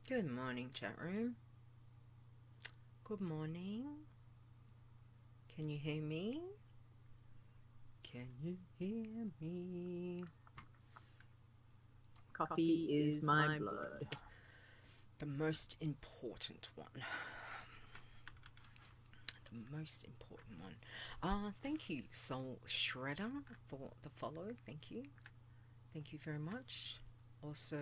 Good morning, chat room. Good morning. Can you hear me? Can you hear me? Coffee is my blood. The most important one. The most important one. Thank you, Soul Shredder, for the follow. Thank you. Thank you very much. Also,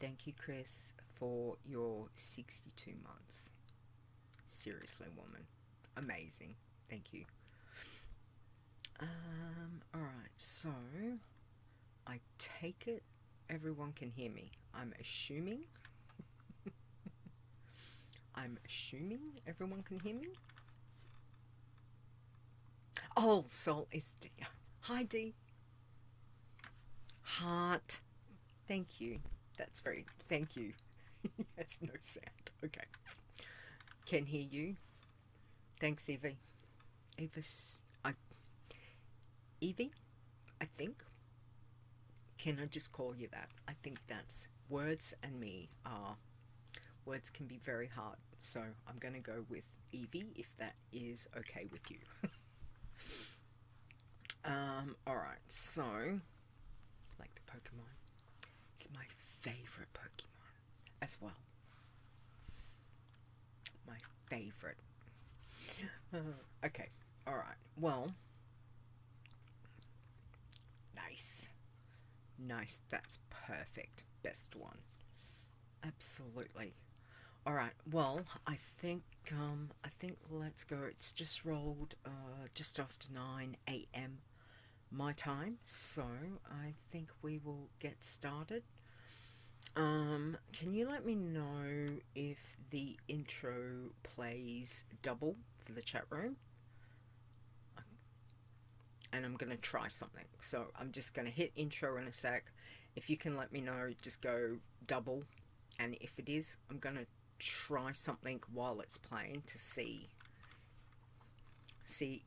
thank you, Khrys, for your 62 months. Seriously, woman. Amazing. Thank you. Alright, so I take it everyone can hear me. I'm assuming everyone can hear me. Oh, Soul is D. Hi, D. Heart. Thank you. Thank you. Yes, no sound. Okay. Can hear you. Thanks, Evie. Evie, I think. Can I just call you that? I think that's words and me are. Words can be very hard, so I'm going to go with Evie if that is okay with you. Alright, so, like the Pokemon, it's my favourite Pokemon as well. My favourite. Okay, alright, well, nice. Nice, that's perfect. Best one. Absolutely. Alright, well, I think let's go. It's just rolled just after 9 a.m. my time, so I think we will get started. Can you let me know if the intro plays double for the chat room? And I'm gonna try something. So I'm just gonna hit intro in a sec. If you can let me know, just go double. And if it is, I'm gonna try something while it's playing to see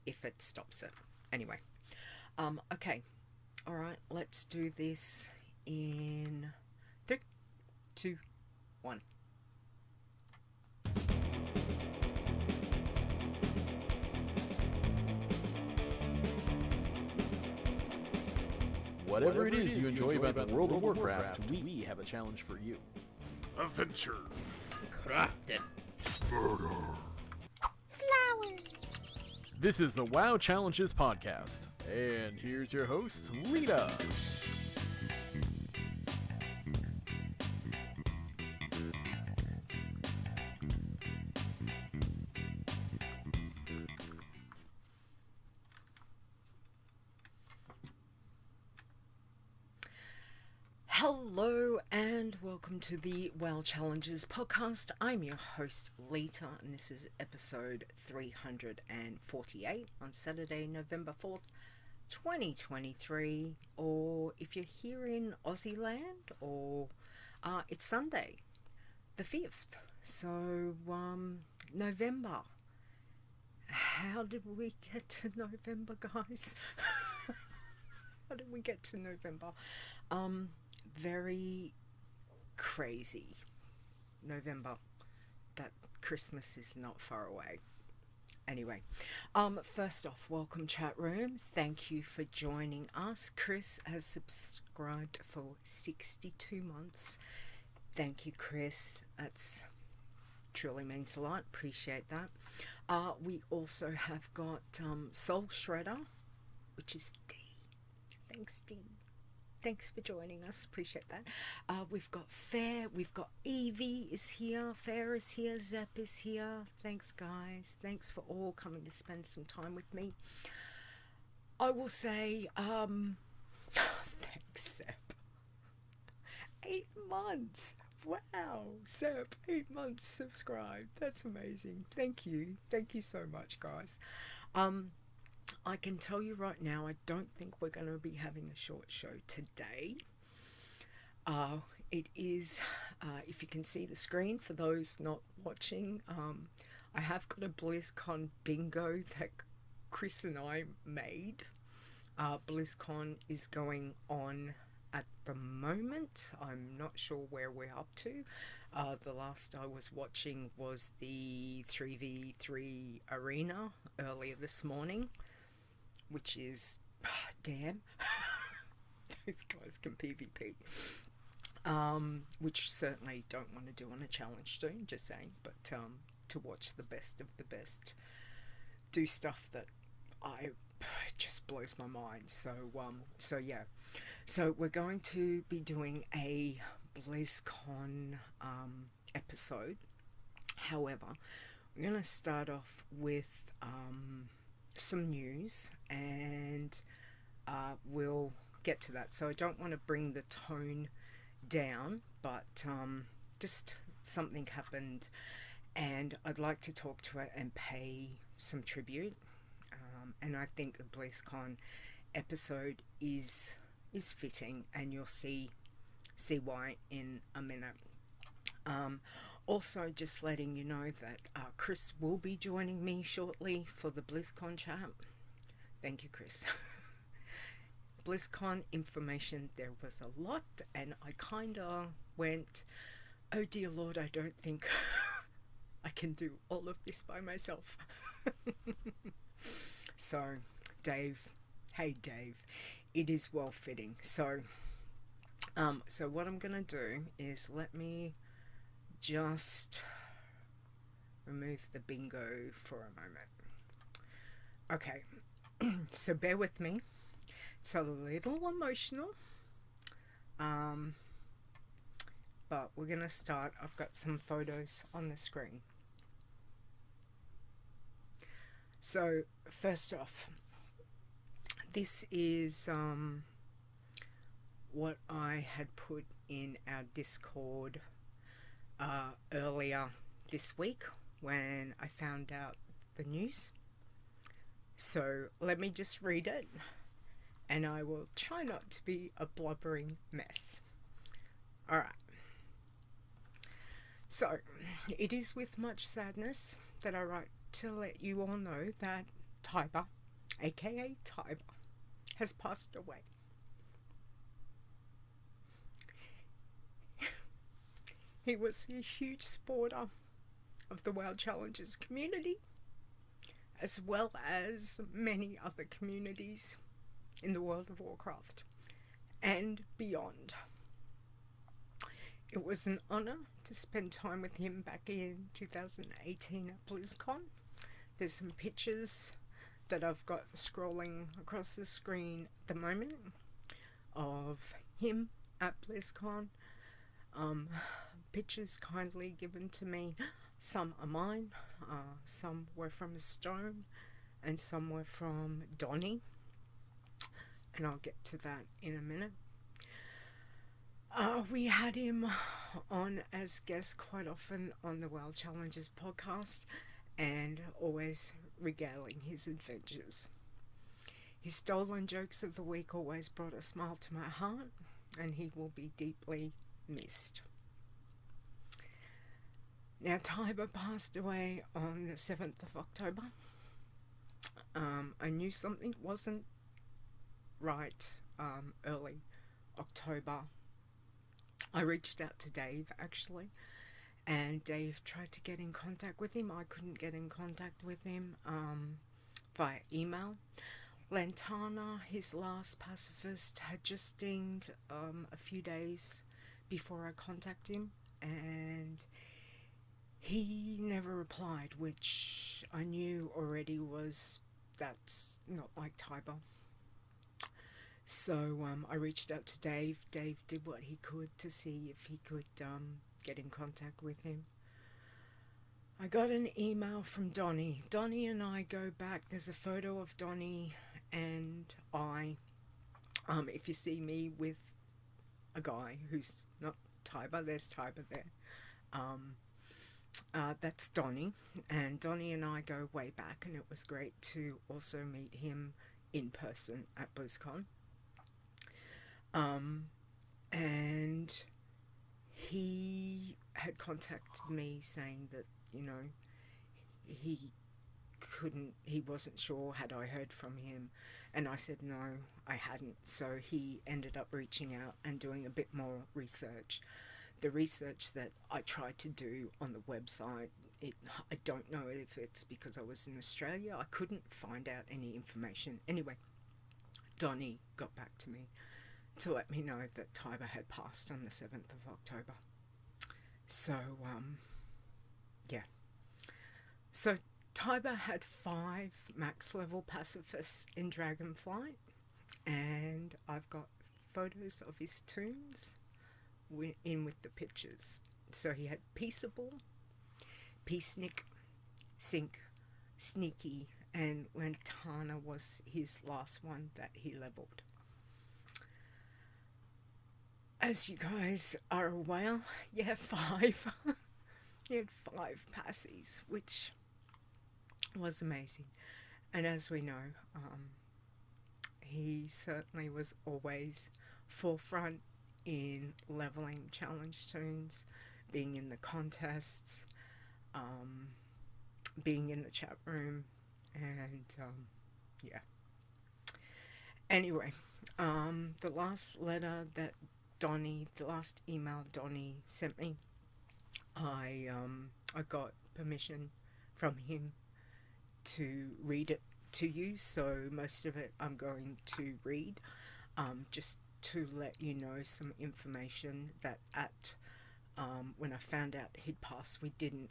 if it stops it. Anyway. Okay. Alright, let's do this in 3, 2, 1. Whatever it is you enjoy about the World of Warcraft, we have a challenge for you. Adventure. Crafting. This is the WoW Challenges podcast. And here's your host, Leeta. Hello and welcome to the WoW Challenges podcast. I'm your host, Leeta, and this is episode 348 on Saturday, November 4th, 2023. Or if you're here in Aussie land, or it's Sunday, the 5th. So, November. How did we get to November, guys? How did we get to November? Very crazy. November. That Christmas is not far away. Anyway, first off, welcome chat room. Thank you for joining us. Khrys has subscribed for 62 months. Thank you, Khrys. That's truly means a lot. Appreciate that. We also have got Soul Shredder, which is D. Thanks, D. Thanks for joining us. Appreciate that. We've got Faire. We've got Evie is here. Faire is here. Zep is here. Thanks, guys. Thanks for all coming to spend some time with me. I will say, thanks, Zep. 8 months. Wow, Zep, 8 months subscribed. That's amazing. Thank you. Thank you so much, guys. I can tell you right now, I don't think we're going to be having a short show today. It is, if you can see the screen, for those not watching, I have got a BlizzCon Bingo that Khrys and I made. BlizzCon is going on at the moment. I'm not sure where we're up to. The last I was watching was the 3v3 arena earlier this morning, which is, damn, those guys can PvP. Which certainly don't want to do on a challenge stream, just saying, but to watch the best of the best do stuff that just blows my mind. So yeah, so we're going to be doing a BlizzCon episode. However, we're going to start off with some news, and we'll get to that. So I don't want to bring the tone down, but just something happened, and I'd like to talk to it and pay some tribute. And I think the BlizzCon episode is fitting, and you'll see why in a minute. Also, just letting you know that Khrys will be joining me shortly for the BlizzCon chat. Thank you, Khrys. BlizzCon information, there was a lot, and I kinda went, oh dear Lord, I don't think I can do all of this by myself. So, Dave, hey Dave, it is well fitting. So what I'm gonna do is let me just remove the bingo for a moment. Okay, so bear with me. It's a little emotional, but we're gonna start. I've got some photos on the screen. So first off, this is what I had put in our Discord earlier this week when I found out the news. So let me just read it, and I will try not to be a blubbering mess. Alright. So, it is with much sadness that I write to let you all know that Tiber, aka Tiber, has passed away. He was a huge supporter of the WoW Challengers community, as well as many other communities in the World of Warcraft and beyond. It was an honour to spend time with him back in 2018 at BlizzCon. There's some pictures that I've got scrolling across the screen at the moment of him at BlizzCon. Pictures kindly given to me. Some are mine, some were from Stone, and some were from Donnie. And I'll get to that in a minute. We had him on as guest quite often on the WoW Challenges podcast, and always regaling his adventures. His stolen jokes of the week always brought a smile to my heart, and he will be deeply missed. Now, Tiber passed away on the 7th of October. I knew something wasn't right early October. I reached out to Dave, actually, and Dave tried to get in contact with him. I couldn't get in contact with him via email. Lantana, his last Pacifist, had just dinged a few days before I contacted him, and he never replied, which I knew already that's not like Tiber. So I reached out to Dave. Dave did what he could to see if he could get in contact with him. I got an email from Donnie. Donnie and I go back. There's a photo of Donnie and I. If you see me with a guy who's not Tiber, there's Tiber there. That's Donnie, and Donnie and I go way back, and it was great to also meet him in person at BlizzCon. And he had contacted me saying that, he he wasn't sure had I heard from him, and I said no, I hadn't. So he ended up reaching out and doing a bit more research. The research that I tried to do on the website, I don't know if it's because I was in Australia, I couldn't find out any information. Anyway, Donnie got back to me to let me know that Tiber had passed on the 7th of October. So, yeah. So, Tiber had 5 max level pacifists in Dragonflight, and I've got photos of his tombs in with the pictures. So he had Peaceable, Peacenik, Sink, Sneaky, and Lantana was his last one that he leveled. As you guys are aware, 5. He had 5 passies, which was amazing. And as we know, he certainly was always forefront in leveling challenge toons, being in the contests, being in the chat room, and yeah. Anyway, the last email Donnie sent me, I got permission from him to read it to you, so most of it I'm going to read, just to let you know some information that when I found out he'd passed, we didn't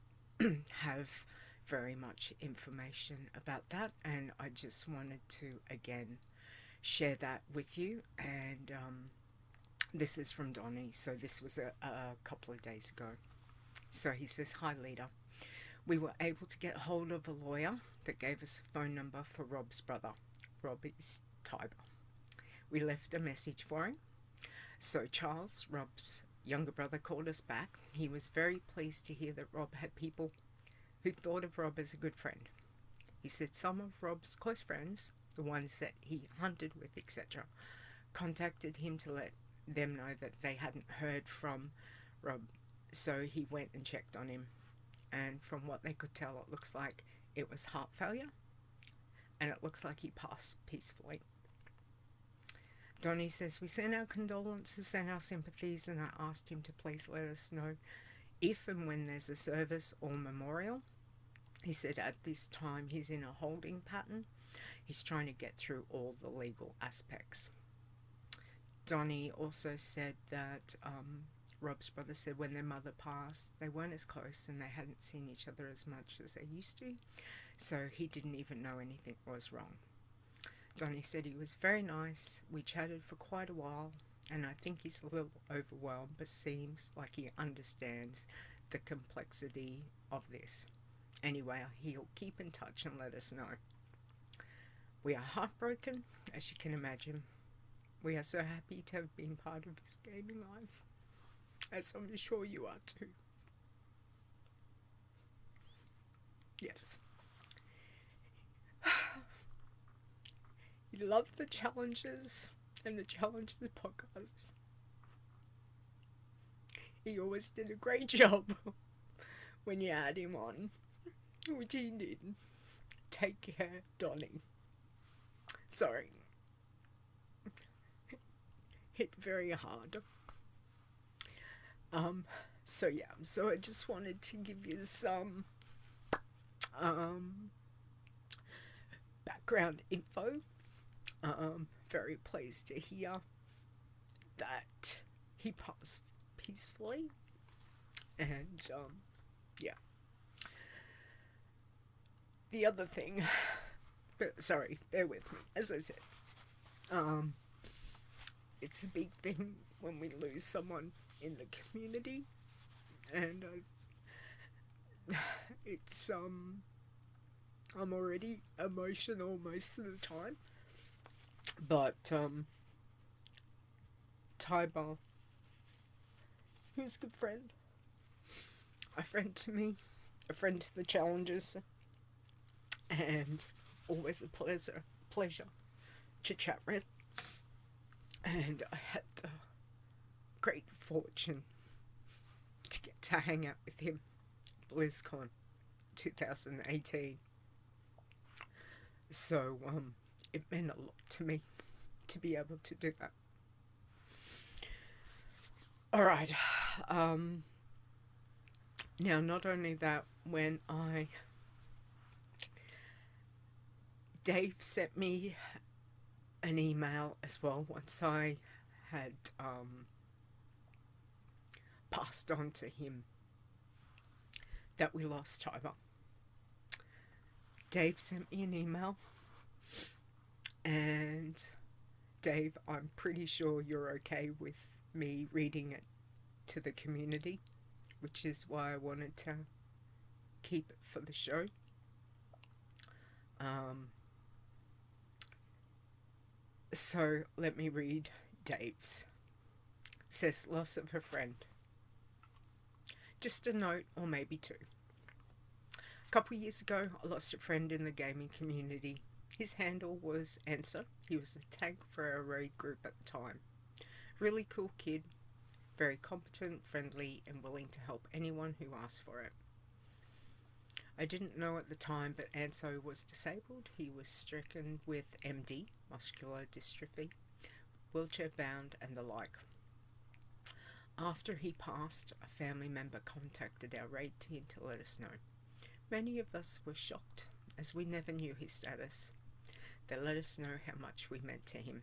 have very much information about that, and I just wanted to again share that with you. And this is from Donnie, so this was a couple of days ago. So he says, "Hi Leeta, we were able to get hold of a lawyer that gave us a phone number for Rob's brother. Rob is Tiber. We left a message for him. So Charles, Rob's younger brother, called us back. He was very pleased to hear that Rob had people who thought of Rob as a good friend. He said some of Rob's close friends, the ones that he hunted with, etc., contacted him to let them know that they hadn't heard from Rob. So he went and checked on him. And from what they could tell, it looks like it was heart failure. And it looks like he passed peacefully." Donnie says, "We send our condolences and our sympathies, and I asked him to please let us know if and when there's a service or memorial. He said at this time he's in a holding pattern. He's trying to get through all the legal aspects." Donnie also said that Rob's brother said when their mother passed, they weren't as close and they hadn't seen each other as much as they used to, so he didn't even know anything was wrong. Donnie said he was very nice. We chatted for quite a while, and I think he's a little overwhelmed, but seems like he understands the complexity of this. Anyway, he'll keep in touch and let us know. We are heartbroken, as you can imagine. We are so happy to have been part of his gaming life, as I'm sure you are too. Yes. He loved the challenges and the challenges podcasts. He always did a great job when you had him on, which he did. Take care, Donnie. Sorry. Hit very hard. So I just wanted to give you some background info. Very pleased to hear that he passed peacefully, and yeah. The other thing, sorry, bear with me. As I said, it's a big thing when we lose someone in the community, and it's I'm already emotional most of the time, but Tiber, he was a good friend, a friend to me, a friend to the challengers, and always a pleasure to chat with. And I had the great fortune to get to hang out with him at BlizzCon 2018. So, it meant a lot to me to be able to do that. Alright, now not only that, Dave sent me an email as well once I had passed on to him that we lost Tiber. Dave sent me an email, and Dave, I'm pretty sure you're okay with me reading it to the community, which is why I wanted to keep it for the show. So let me read Dave's. It says, loss of a friend. Just a note, or maybe two. A couple of years ago, I lost a friend in the gaming community. His handle was Answer. He was a tank for our raid group at the time. Really cool kid, very competent, friendly, and willing to help anyone who asked for it. I didn't know at the time, but Anso was disabled. He was stricken with MD, muscular dystrophy, wheelchair bound, and the like. After he passed, a family member contacted our raid team to let us know. Many of us were shocked, as we never knew his status. They let us know how much we meant to him.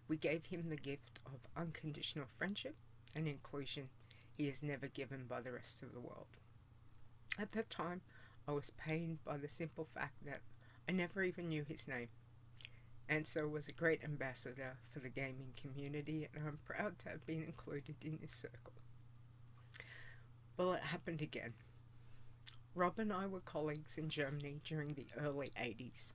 We gave him the gift of unconditional friendship and inclusion he is never given by the rest of the world. At that time, I was pained by the simple fact that I never even knew his name. Anso was a great ambassador for the gaming community, and I'm proud to have been included in his circle. Well, it happened again. Rob and I were colleagues in Germany during the early 80s.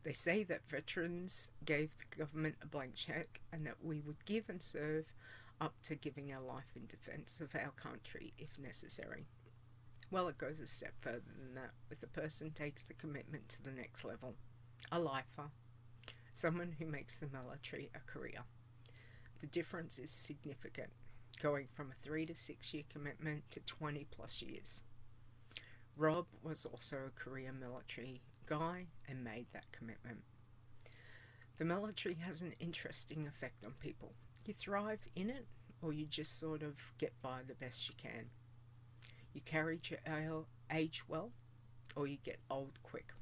They say that veterans gave the government a blank check and that we would give and serve up to giving our life in defense of our country if necessary. Well, it goes a step further than that, with the person takes the commitment to the next level. A lifer. Someone who makes the military a career. The difference is significant, going from a 3 to 6 year commitment to 20 plus years. Rob was also a career military guy and made that commitment. The military has an interesting effect on people. You thrive in it, or you just sort of get by the best you can. You carry your age well, or you get old quick.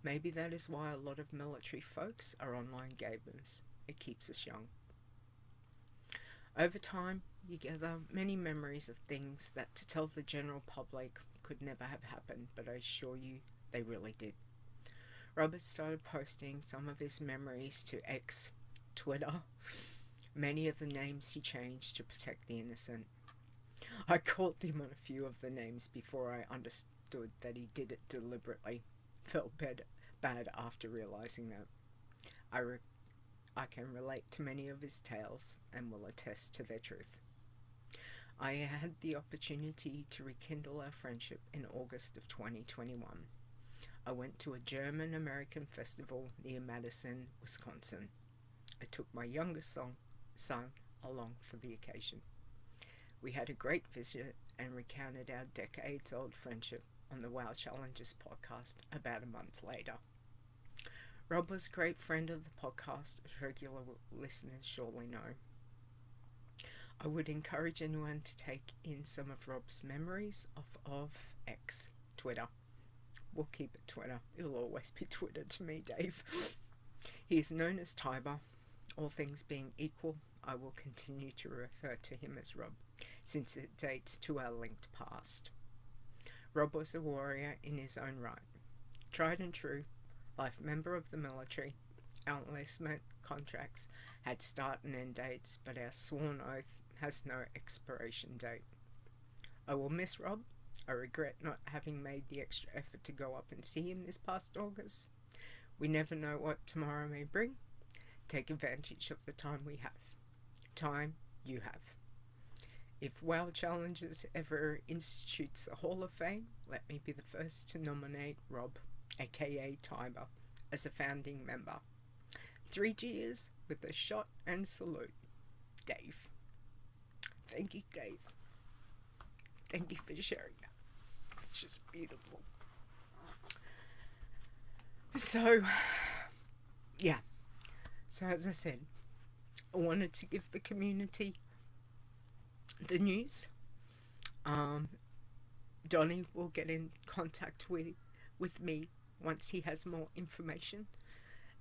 Maybe that is why a lot of military folks are online gamers. It keeps us young. Over time, you gather many memories of things that, to tell the general public, could never have happened, but I assure you they really did. Robert started posting some of his memories to X, Twitter, many of the names he changed to protect the innocent. I caught him on a few of the names before I understood that he did it deliberately. Felt bad after realizing that. I can relate to many of his tales and will attest to their truth. I had the opportunity to rekindle our friendship in August of 2021. I went to a German-American festival near Madison, Wisconsin. I took my youngest son along for the occasion. We had a great visit and recounted our decades-old friendship on the WoW Challenges podcast about a month later. Rob was a great friend of the podcast, as regular listeners surely know. I would encourage anyone to take in some of Rob's memories of X, Twitter. We'll keep it Twitter. It'll always be Twitter to me, Dave. He is known as Tiber. All things being equal, I will continue to refer to him as Rob, since it dates to our linked past. Rob was a warrior in his own right. Tried and true, life member of the military. Our enlistment contracts had start and end dates, but our sworn oath has no expiration date. I will miss Rob. I regret not having made the extra effort to go up and see him this past August. We never know what tomorrow may bring. Take advantage of the time we have. Time you have. If WoW Challenges ever institutes a Hall of Fame, let me be the first to nominate Rob, aka Tiber, as a founding member. 3 cheers with a shot and salute. Dave. Thank you, Dave. Thank you for sharing that. It's just beautiful. So, yeah. So as I said, I wanted to give the community the news. Donnie will get in contact with me once he has more information.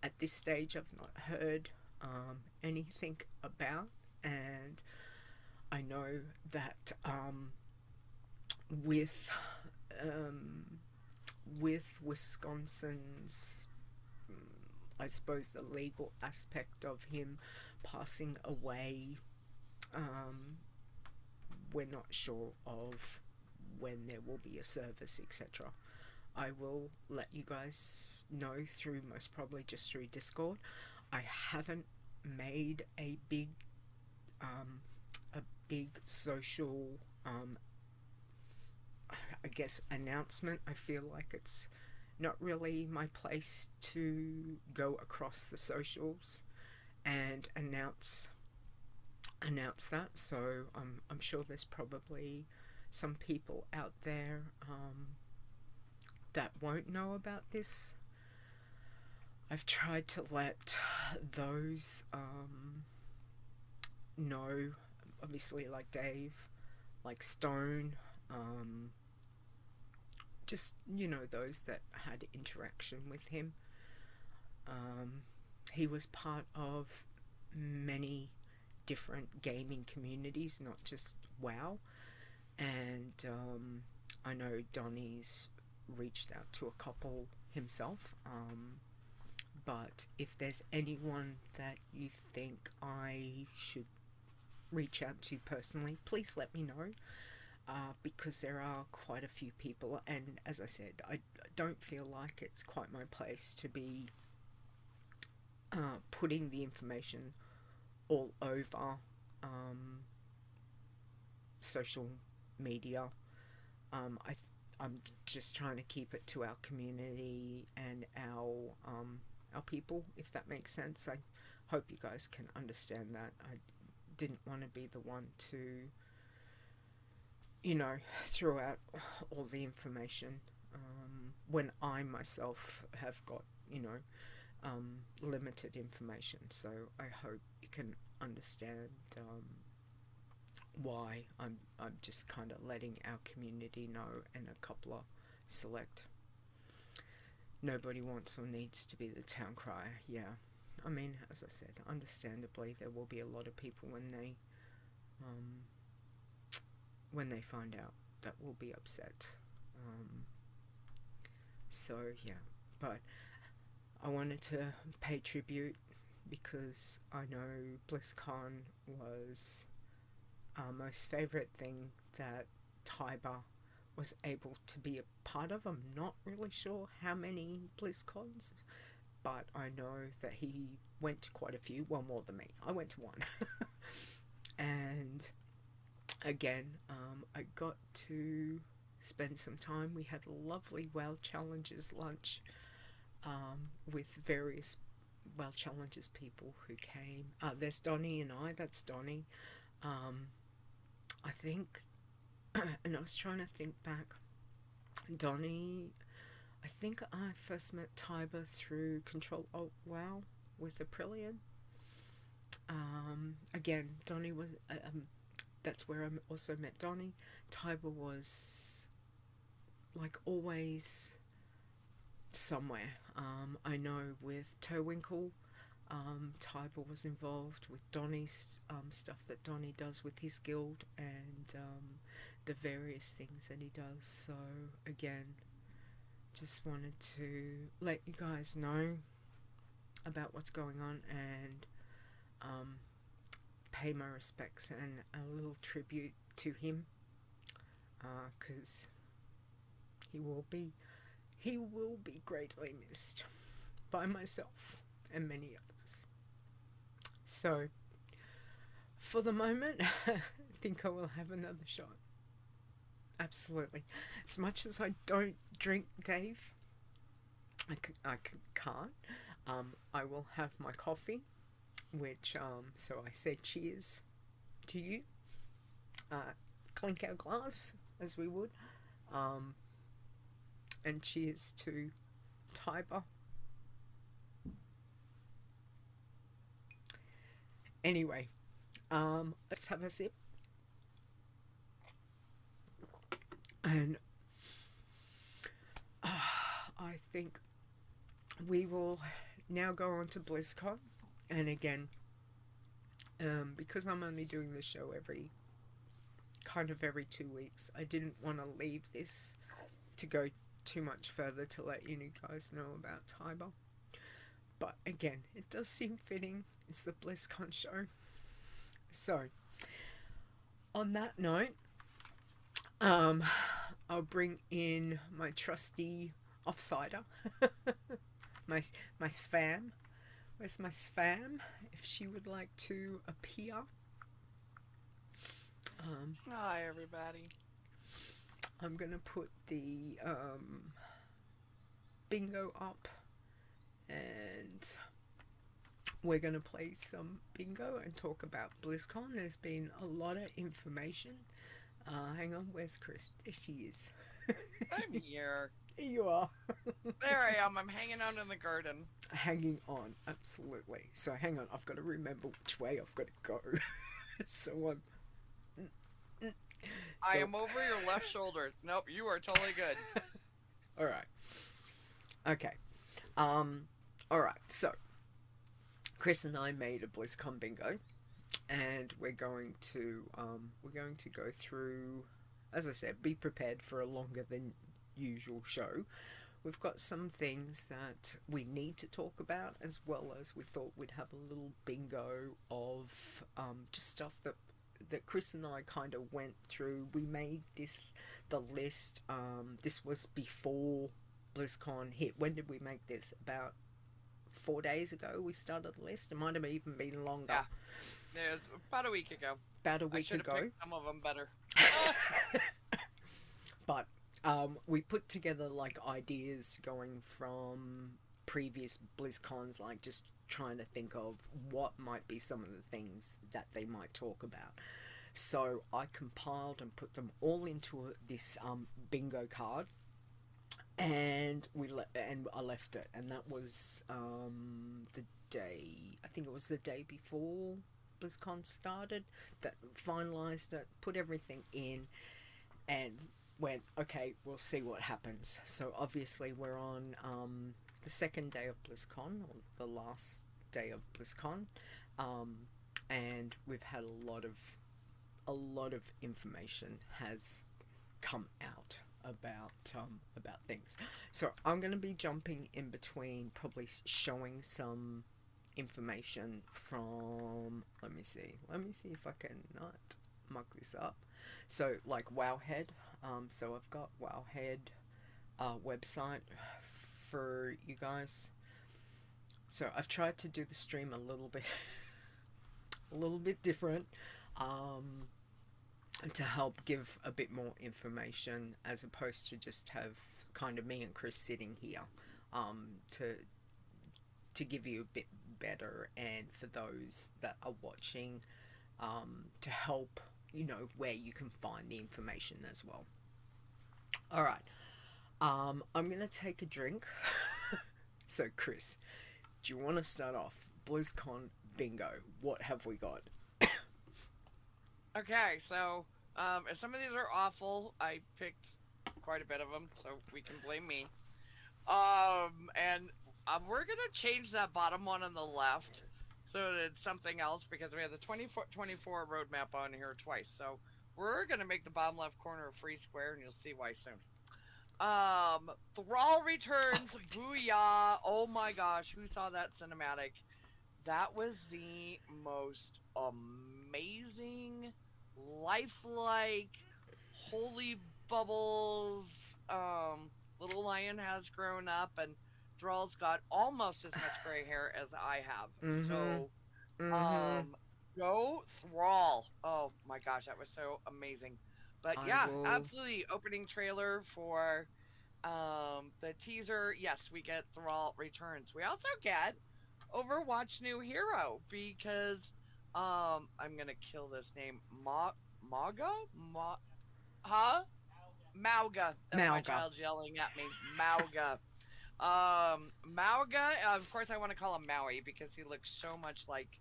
At this stage, I've not heard anything about, and I know that with Wisconsin's, I suppose, the legal aspect of him passing away, we're not sure of when there will be a service, etc. I will let you guys know through, most probably just through Discord. I haven't made a big social I guess announcement. I feel like it's not really my place to go across the socials and announce that. So I'm sure there's probably some people out there that won't know about this. I've tried to let those know, obviously, like Dave, like Stone, just, you know, those that had interaction with him. He was part of many different gaming communities, not just WoW. And I know Donnie's reached out to a couple himself. But if there's anyone that you think I should reach out to personally, please let me know. Because there are quite a few people, and as I said, I don't feel like it's quite my place to be putting the information all over social media. I'm just trying to keep it to our community and our people, if that makes sense. I hope you guys can understand that. I didn't want to be the one to, you know, throw out all the information when I myself have got, you know, limited information. So I hope you can understand why I'm just kind of letting our community know, and a couple of select. Nobody wants or needs to be the town crier. Yeah, I mean, as I said, understandably there will be a lot of people when they find out that will be upset. So yeah, but I wanted to pay tribute because I know BlizzCon was our most favourite thing that Tiber was able to be a part of. I'm not really sure how many BlizzCons, but I know that he went to quite a few, well, more than me. I went to one. And again, I got to spend some time. We had a lovely WoW Challenges lunch with various WoW Challenges people who came. There's Donnie and I. That's Donnie. I think, and I was trying to think back, Donnie, I think I first met Tiber through Control Alt WoW with Aprillian. Again, Donnie was, that's where I also met Donnie. Tiber was, like, always somewhere. I know with Toewinkle, Tiber was involved with Donnie's stuff that Donnie does with his guild, and the various things that he does. So again, just wanted to let you guys know about what's going on, and pay my respects and a little tribute to him, because he will be greatly missed by myself and many others. So for the moment, I think I will have another shot. Absolutely. As much as I don't drink, Dave, I can't. I will have my coffee, which, so I say cheers to you. Clink our glass, as we would. And cheers to Tiber Anyway, let's have a sip. And I think we will now go on to BlizzCon. And again, because I'm only doing the show every 2 weeks, I didn't want to leave this to go too much further to let you guys know about Tiber. But again, it does seem fitting. It's the BlizzCon show. So, on that note, I'll bring in my trusty offsider, my spam. Where's my spam? If she would like to appear. Hi, everybody. I'm gonna put the bingo up, and we're gonna play some bingo and talk about BlizzCon. There's been a lot of information. Hang on, where's Khrys? There she is. I'm here. Here you are. There I am. I'm hanging out in the garden. Hanging on, absolutely. So hang on, I've got to remember which way I've got to go. So I am over your left shoulder. Nope, you are totally good. Alright. Okay. Alright, so Khrys and I made a BlizzCon bingo, and we're going to go through, as I said, be prepared for a longer than usual show. We've got some things that we need to talk about, as well as we thought we'd have a little bingo of just stuff that Khrys and I kind of went through. We made the list. This was before BlizzCon hit. When did we make this? About 4 days ago we started the list. It might have even been longer. Yeah, about a week ago. About a week I should ago. have picked some of them better. But we put together like ideas going from previous BlizzCons, like just trying to think of what might be some of the things that they might talk about. So I compiled and put them all into this bingo card, and I left it, and that was the day, I think it was the day before BlizzCon started, that finalized it, put everything in, and went, okay, we'll see what happens. So obviously we're on the second day of BlizzCon, or the last day of BlizzCon, and we've had a lot of information has come out about things. So I'm going to be jumping in between, probably showing some information from, let me see if I can not muck this up. So like Wowhead, so I've got Wowhead website for you guys. So I've tried to do the stream a little bit different, to help give a bit more information, as opposed to just have kind of me and Khrys sitting here, to give you a bit better, and for those that are watching, to help where you can find the information as well. Alright, I'm gonna take a drink. So Khrys, do you want to start off BlizzCon bingo? What have we got? Okay, so if some of these are awful, I picked quite a bit of them, so we can blame me. And we're gonna change that bottom one on the left so that it's something else, because we have the 2024 roadmap on here twice. So we're gonna make the bottom left corner a free square, and you'll see why soon. Thrall returns. Booyah! Oh my gosh, who saw that cinematic? That was the most amazing, lifelike, holy bubbles. Little lion has grown up, and Thrall's got almost as much gray hair as I have. So, go Thrall. Oh my gosh, that was so amazing. But yeah, absolutely. Opening trailer for the teaser. Yes, we get Thrall returns. We also get Overwatch new hero, because I'm gonna kill this name. Mauga? Mauga. That's my child's yelling at me. Mauga. Mauga, of course I want to call him Maui, because he looks so much like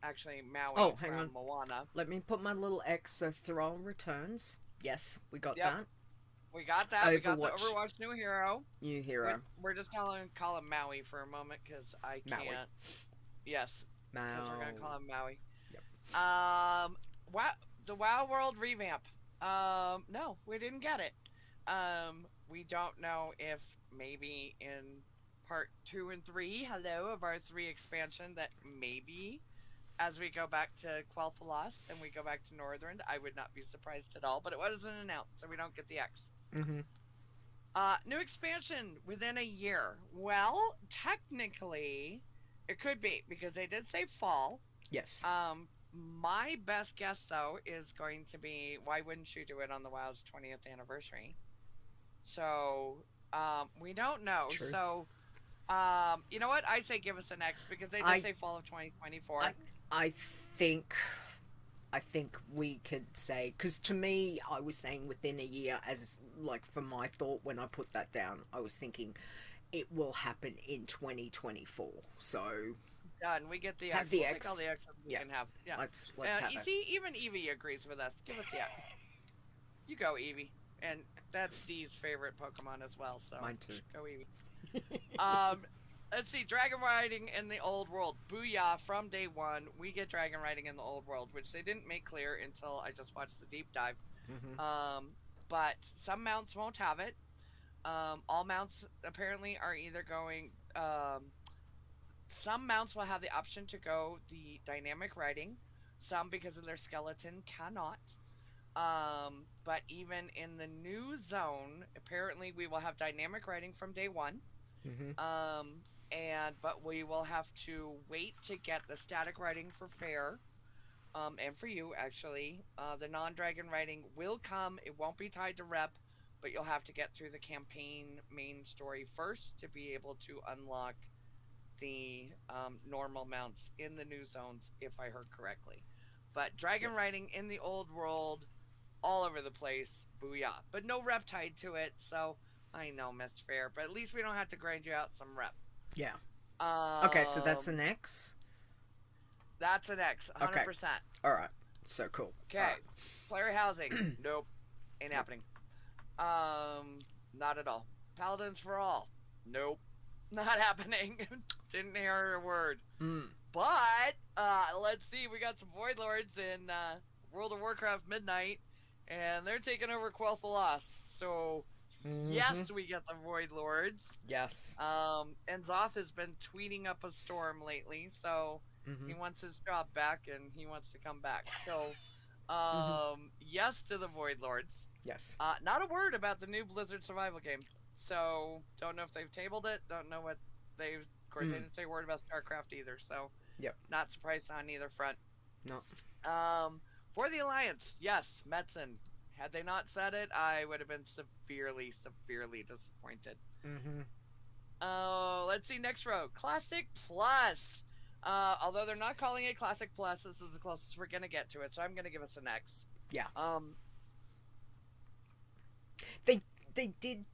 Actually, Maui Oh, hang from on. Moana. Let me put my little X so Thrall returns. Yes, we got Yep. that. We got that. We got the Overwatch. Overwatch new hero. New hero. We're just gonna call him Maui for a moment because I can't. Maui. Yes, because we're gonna call him Maui. Yep. WoW, the WoW World revamp. No, we didn't get it. We don't know if maybe in part 2 and 3, of our 3 expansion, that maybe as we go back to Quel'Thalas and we go back to Northern, I would not be surprised at all. But it wasn't announced, so we don't get the X. Mm-hmm. New expansion within a year. Well, technically, it could be because they did say fall. Yes. My best guess though is going to be, why wouldn't you do it on the WoW's 20th anniversary? So we don't know. True. So you know what? I say give us an X because they did say fall of 2024. I think we could say, because to me, I was saying within a year, as like for my thought when I put that down, I was thinking it will happen in 2024. So done. We get the have X. the We'll X. take all the X's we can have. Yeah. Let's You have it. see, even Evie agrees with us. Give us the X. You go, Evie. And that's Dee's favorite Pokemon as well. So Mine too. Go, Evie. Let's see, dragon riding in the old world. Booyah, from day one, we get dragon riding in the old world, which they didn't make clear until I just watched the deep dive. Mm-hmm. But some mounts won't have it. All mounts apparently are either going... some mounts will have the option to go the dynamic riding. Some, because of their skeleton, cannot. But even in the new zone, apparently we will have dynamic riding from day one. Mm-hmm. But we will have to wait to get the static riding for Faire, and for you actually. The non-dragon riding will come. It won't be tied to rep, but you'll have to get through the campaign main story first to be able to unlock the normal mounts in the new zones, if I heard correctly. But dragon riding in the old world, all over the place, booyah. But no rep tied to it, so I know, Miss Fair, but at least we don't have to grind you out some rep. Yeah. Okay, so that's an X? That's an X, 100%. Okay. Alright, so cool. Okay, Right. Player housing, nope, ain't happening. Not at all. Paladins for all, nope, not happening. Didn't hear a word. But, let's see, we got some Void Lords in World of Warcraft Midnight, and they're taking over Quel'Thalas, so... Yes, we get the Void Lords. Yes. And Zoth has been tweeting up a storm lately, so he wants his job back and he wants to come back. So, yes to the Void Lords. Yes. Not a word about the new Blizzard survival game. So, don't know if they've tabled it. Don't know what they've. Of course, they didn't say a word about StarCraft either. So, not surprised on either front. No. For the Alliance, yes, Metzen. Had they not said it, I would have been severely, severely disappointed. Let's see, next row. Classic Plus. Although they're not calling it Classic Plus, this is the closest we're going to get to it, so I'm going to give us an X. Yeah. They did...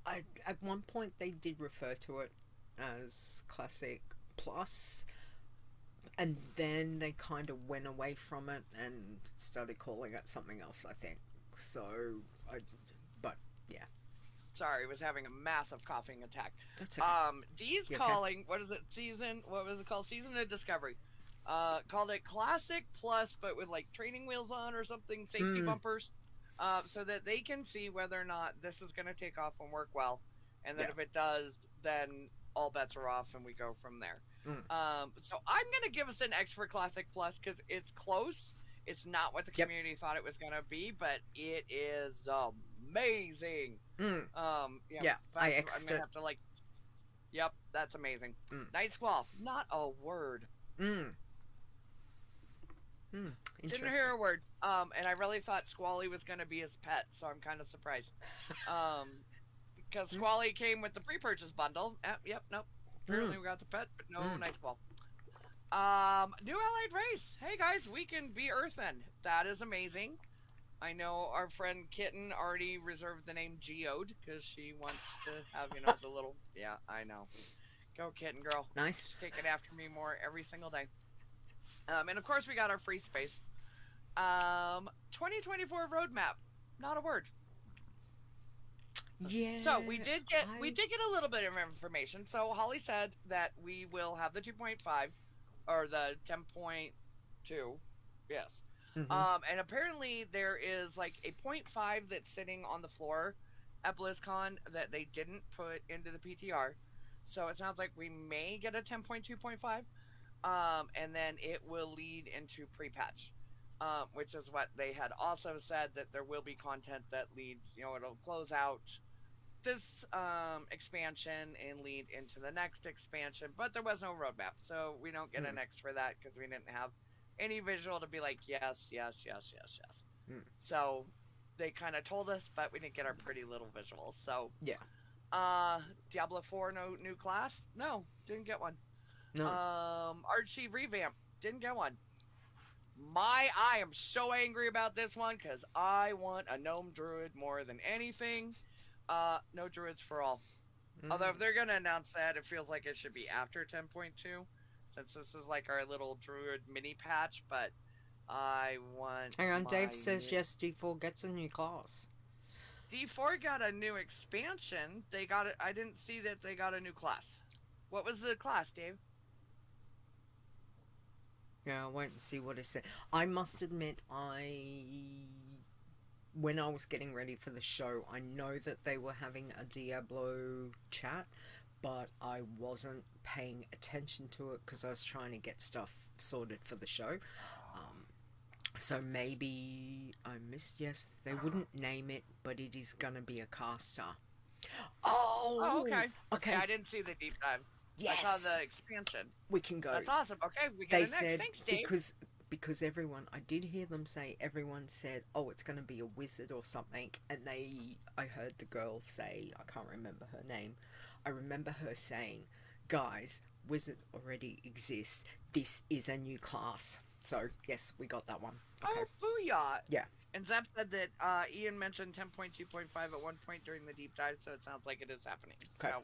at one point, they did refer to it as Classic Plus, and then they kind of went away from it and started calling it something else, I think. So, but yeah. Sorry, was having a massive coughing attack. That's okay. Dee's You calling, okay? what is it, what was it called? Season of Discovery. Called it Classic Plus, but with like training wheels on or something, safety bumpers, so that they can see whether or not this is going to take off and work well. And then if it does, then all bets are off and we go from there. So I'm going to give us an X for Classic Plus because it's close. It's not what the community thought it was going to be, but it is amazing. I X'd I'm going to it. have to like... Yep, that's amazing. Night Squall, not a word. Didn't hear a word. And I really thought Squally was going to be his pet, so I'm kind of surprised. Because Squally came with the pre-purchase bundle. Nope. Apparently we got the pet, but no Night Squall. New allied race. Hey guys, we can be Earthen. That is amazing. I know our friend Kitten already reserved the name Geode because she wants to have, the little... Yeah, I know. Go Kitten girl. Nice. She's taking after me more every single day. And of course, we got our free space. 2024 roadmap. Not a word. Yeah. So we did get a little bit of information. So Holly said that we will have the 2.5 or the 10.2. Yes. And apparently there is like a 0.5 that's sitting on the floor at BlizzCon that they didn't put into the PTR. So it sounds like we may get a 10.2.5. And then it will lead into pre-patch. Which is what they had also said, that there will be content that leads, it'll close out this expansion and lead into the next expansion, but there was no roadmap, so we don't get an X for that because we didn't have any visual to be like yes. So they kind of told us, but we didn't get our pretty little visuals. So Diablo 4, no new class, no, didn't get one. Archie revamp, didn't get one. I am so angry about this one because I want a gnome druid more than anything. No druids for all. Although if they're gonna announce that, it feels like it should be after 10.2, since this is like our little druid mini patch. But I want. Hang on, Dave says yes. D4 gets a new class. D4 got a new expansion. They got it. I didn't see that they got a new class. What was the class, Dave? Yeah, I'll wait and see what it said. I must admit, when I was getting ready for the show, I know that they were having a Diablo chat, but I wasn't paying attention to it because I was trying to get stuff sorted for the show. So maybe I missed. Yes, they wouldn't name it, but it is gonna be a caster. Oh, okay. I didn't see the deep dive. Yes. I saw the expansion. We can go. That's awesome. Okay, we get it next. Thanks, Dave. Because everyone, I did hear them say, everyone said, oh, it's going to be a wizard or something, and I heard the girl say, I can't remember her name, I remember her saying, guys, wizard already exists, this is a new class. So, yes, we got that one. Okay. Oh, booyah! Yeah. And Zep said that Ian mentioned 10.2.5 at one point during the deep dive, so it sounds like it is happening. Okay. So,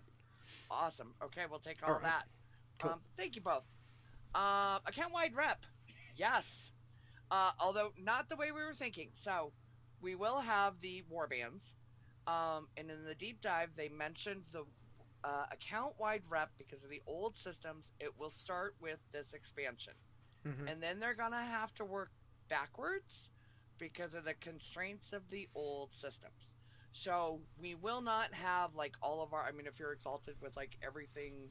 awesome. Okay, we'll take all that. Cool. Thank you both. Account-wide rep. Yes. Although not the way we were thinking. So we will have the warbands. And in the deep dive, they mentioned the account-wide rep because of the old systems. It will start with this expansion. And then they're going to have to work backwards because of the constraints of the old systems. So we will not have like all of our, I mean, if you're exalted with like everything,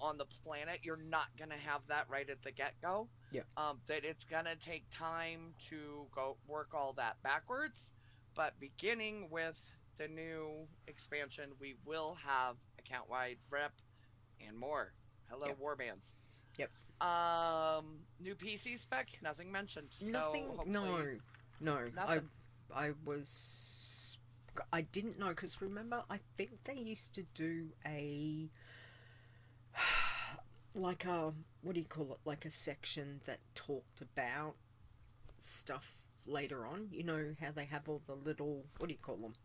on the planet, you're not going to have that right at the get-go. Yeah. That it's going to take time to go work all that backwards. But beginning with the new expansion, we will have account-wide rep and more. Hello, warbands. Yep. New PC specs, nothing mentioned. Nothing, so no. Nothing. I didn't know, because remember, I think they used to do like a, what do you call it, like a section that talked about stuff later on. You know how they have all the little, what do you call them,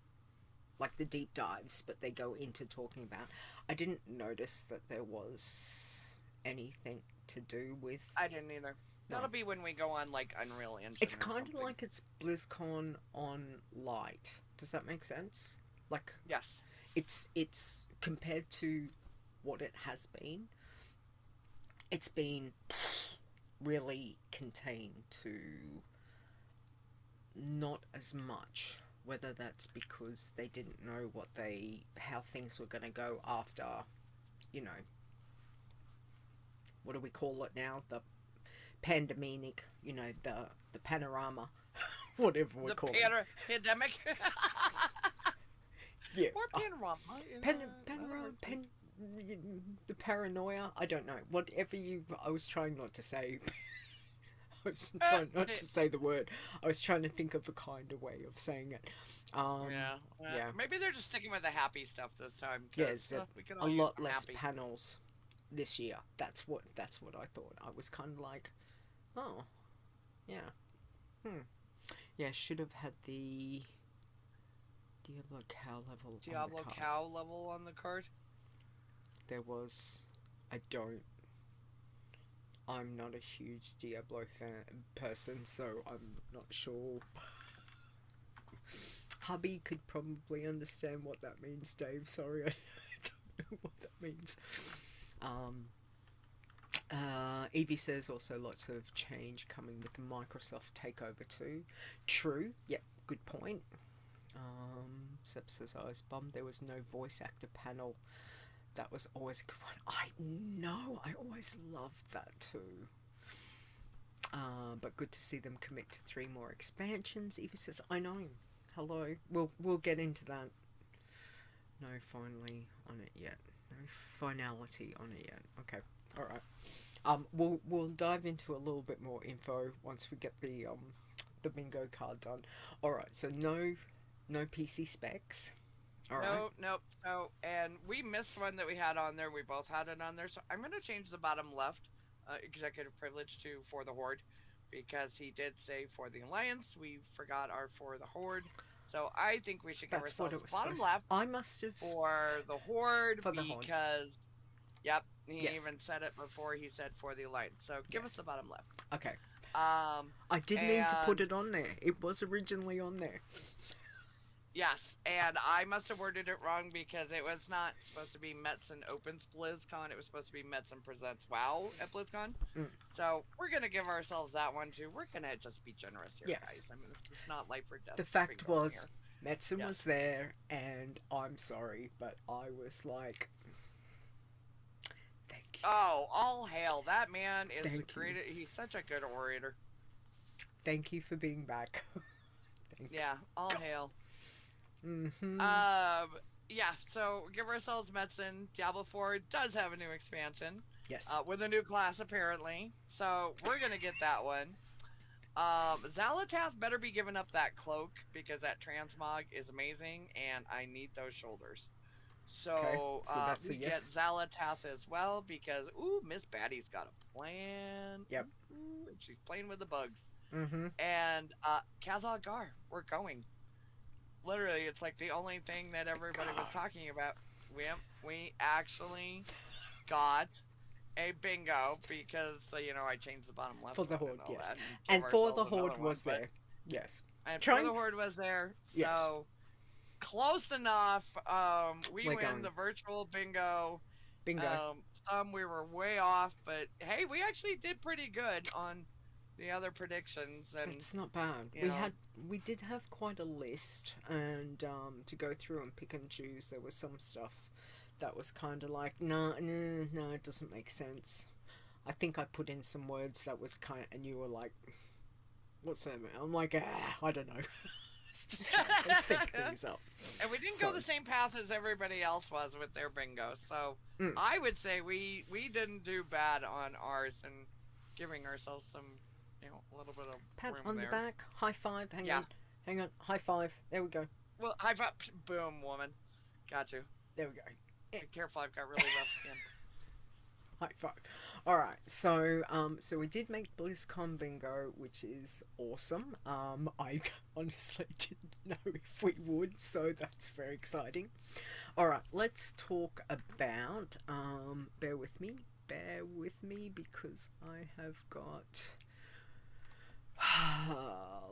like the deep dives, but they go into talking about. I didn't notice that there was anything to do with. I didn't either. That'll be when we go on like Unreal Engine. It's kind of like it's BlizzCon on Light. Does that make sense? Like, yes, it's compared to what it has been. It's been really contained to not as much. Whether that's because they didn't know how things were going to go after, what do we call it now? The pandemic, the panorama, whatever we call it. Pandemic? Yeah. Or panorama. Panorama, the paranoia, I don't know. Whatever I was trying not to say. I was trying not to say the word. I was trying to think of a kinder way of saying it. Yeah. Maybe they're just sticking with the happy stuff this time. Yes, a lot less panels this year. That's what I thought. I was kind of like, oh, yeah. Yeah, should have had the Diablo Cow level. Diablo Cow level on the card? There was. I don't I'm not a huge Diablo person, so I'm not sure. Hubby could probably understand what that means, Dave. Sorry, I don't know what that means. Evie says also lots of change coming with the Microsoft takeover too. True, yep, good point. Seb says I was bummed there was no voice actor panel. That was always a good one. I know, I always loved that too. But good to see them commit to 3 more expansions. Evie says, I know. Hello. We'll get into that. No finally on it yet. No finality on it yet. Okay. Alright. We'll dive into a little bit more info once we get the bingo card done. Alright, so no PC specs. Alright. Nope. And we missed one that we had on there. We both had it on there. So I'm going to change the bottom left executive privilege to For the Horde, because he did say For the Alliance. We forgot our For the Horde. So I think we should give ourselves bottom left. I must have For the Horde, For the Horde. Because, yep, he Yes. even said it before he said For the Alliance. So give us the bottom left. Okay. I did mean to put it on there. It was originally on there. Yes, and I must have worded it wrong because it was not supposed to be Metzen Opens BlizzCon. It was supposed to be Metzen Presents WoW at BlizzCon. So we're going to give ourselves that one too. We're going to just be generous here, guys. I mean, this is not life or death. The fact was, Metzen was there, and I'm sorry, but I was like, thank you. Oh, all hail. That man is the creator. He's such a good orator. Thank you for being back. Yeah, all hail. Mm-hmm. Yeah, so give ourselves Metzen. Diablo 4 does have a new expansion. Yes. With a new class, apparently. So we're going to get that one. Xalatath better be giving up that cloak, because that transmog is amazing, and I need those shoulders. So, that's we get Xalatath as well, because, ooh, Miss Batty's got a plan. Yep. Ooh, and she's playing with the bugs. Mm-hmm. And, Khazad Gar, we're going. Literally, it's like the only thing that everybody was talking about. We actually got a bingo because, I changed the bottom left. For the Horde, and yes. And For the Horde was there. Yes. And For the Horde was there. So, close enough. We win the virtual bingo. Some we were way off, but hey, we actually did pretty good on the other predictions, and it's not bad. We did have quite a list, and to go through and pick and choose, there was some stuff that was kind of like, no, it doesn't make sense. I think I put in some words that was kind of, and you were like, what's that mean? I'm like, I don't know. It's just trying to think things up. And we didn't go the same path as everybody else was with their bingo, so I would say we didn't do bad on ours, and giving ourselves some, a little bit of pat room on there. the back, high five. Hang on, high five. There we go. Well, high five, boom, woman. Got you. There we go. Be careful, I've got really rough skin. High five. All right, so we did make BlizzCon Bingo, which is awesome. I honestly didn't know if we would, so that's very exciting. All right, let's talk about. Bear with me, because I have got.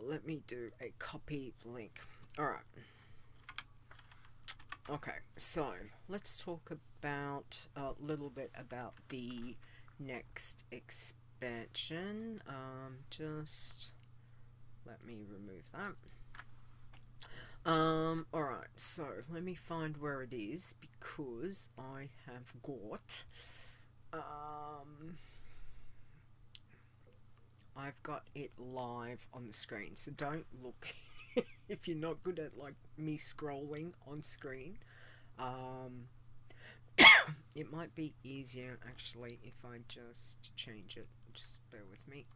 Let me do a copy link. All right. Okay, so let's talk about a little bit about the next expansion. Just let me remove that. Alright, so let me find where it is, because I have got I've got it live on the screen, so don't look if you're not good at like me scrolling on screen. It might be easier actually if I just change it. Just bear with me.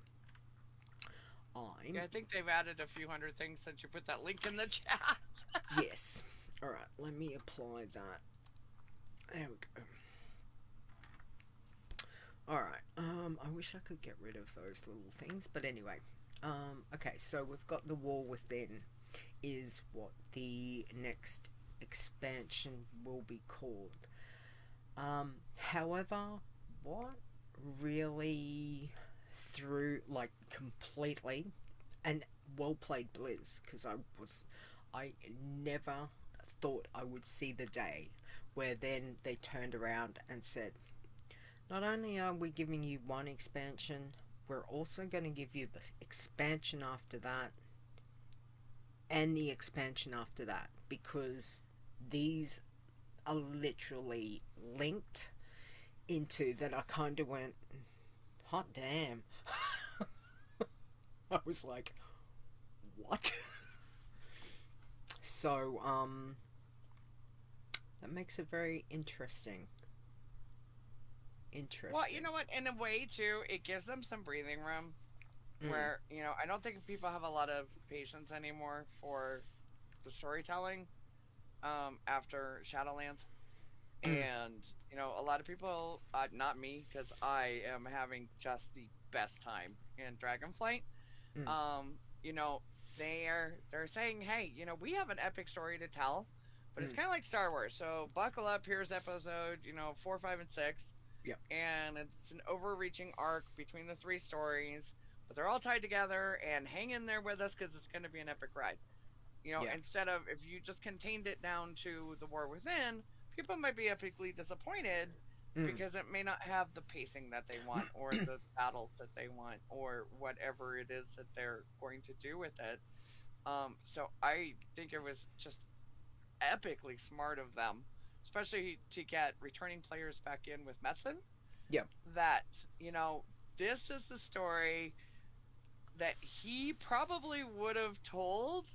I think they've added a few hundred things since you put that link in the chat. Yes. Alright, let me apply that. There we go. Alright, I wish I could get rid of those little things, but anyway. Okay, so we've got the War Within is what the next expansion will be called. However, what really through, like, completely, and well played, Blizz, because I never thought I would see the day where then they turned around and said, not only are we giving you one expansion, we're also going to give you the expansion after that and the expansion after that, because these are literally linked into that. I kind of went, hot damn. I was like, what? So, that makes it very interesting. Well, you know what? In a way, too, it gives them some breathing room. Where, you know, I don't think people have a lot of patience anymore for the storytelling after Shadowlands. And, you know, a lot of people, not me, because I am having just the best time in Dragonflight. You know, they're saying, hey, you know, we have an epic story to tell, but it's kind of like Star Wars. So buckle up. Here's episode, 4, 5, and 6. Yep. And it's an overreaching arc between the 3 stories, but they're all tied together, and hang in there with us because it's going to be an epic ride. Instead of, if you just contained it down to the War Within, people might be epically disappointed because it may not have the pacing that they want, or the battles that they want, or whatever it is that they're going to do with it. So I think it was just epically smart of them, especially to get returning players back in with Metzen. Yep. That, this is the story that he probably would have told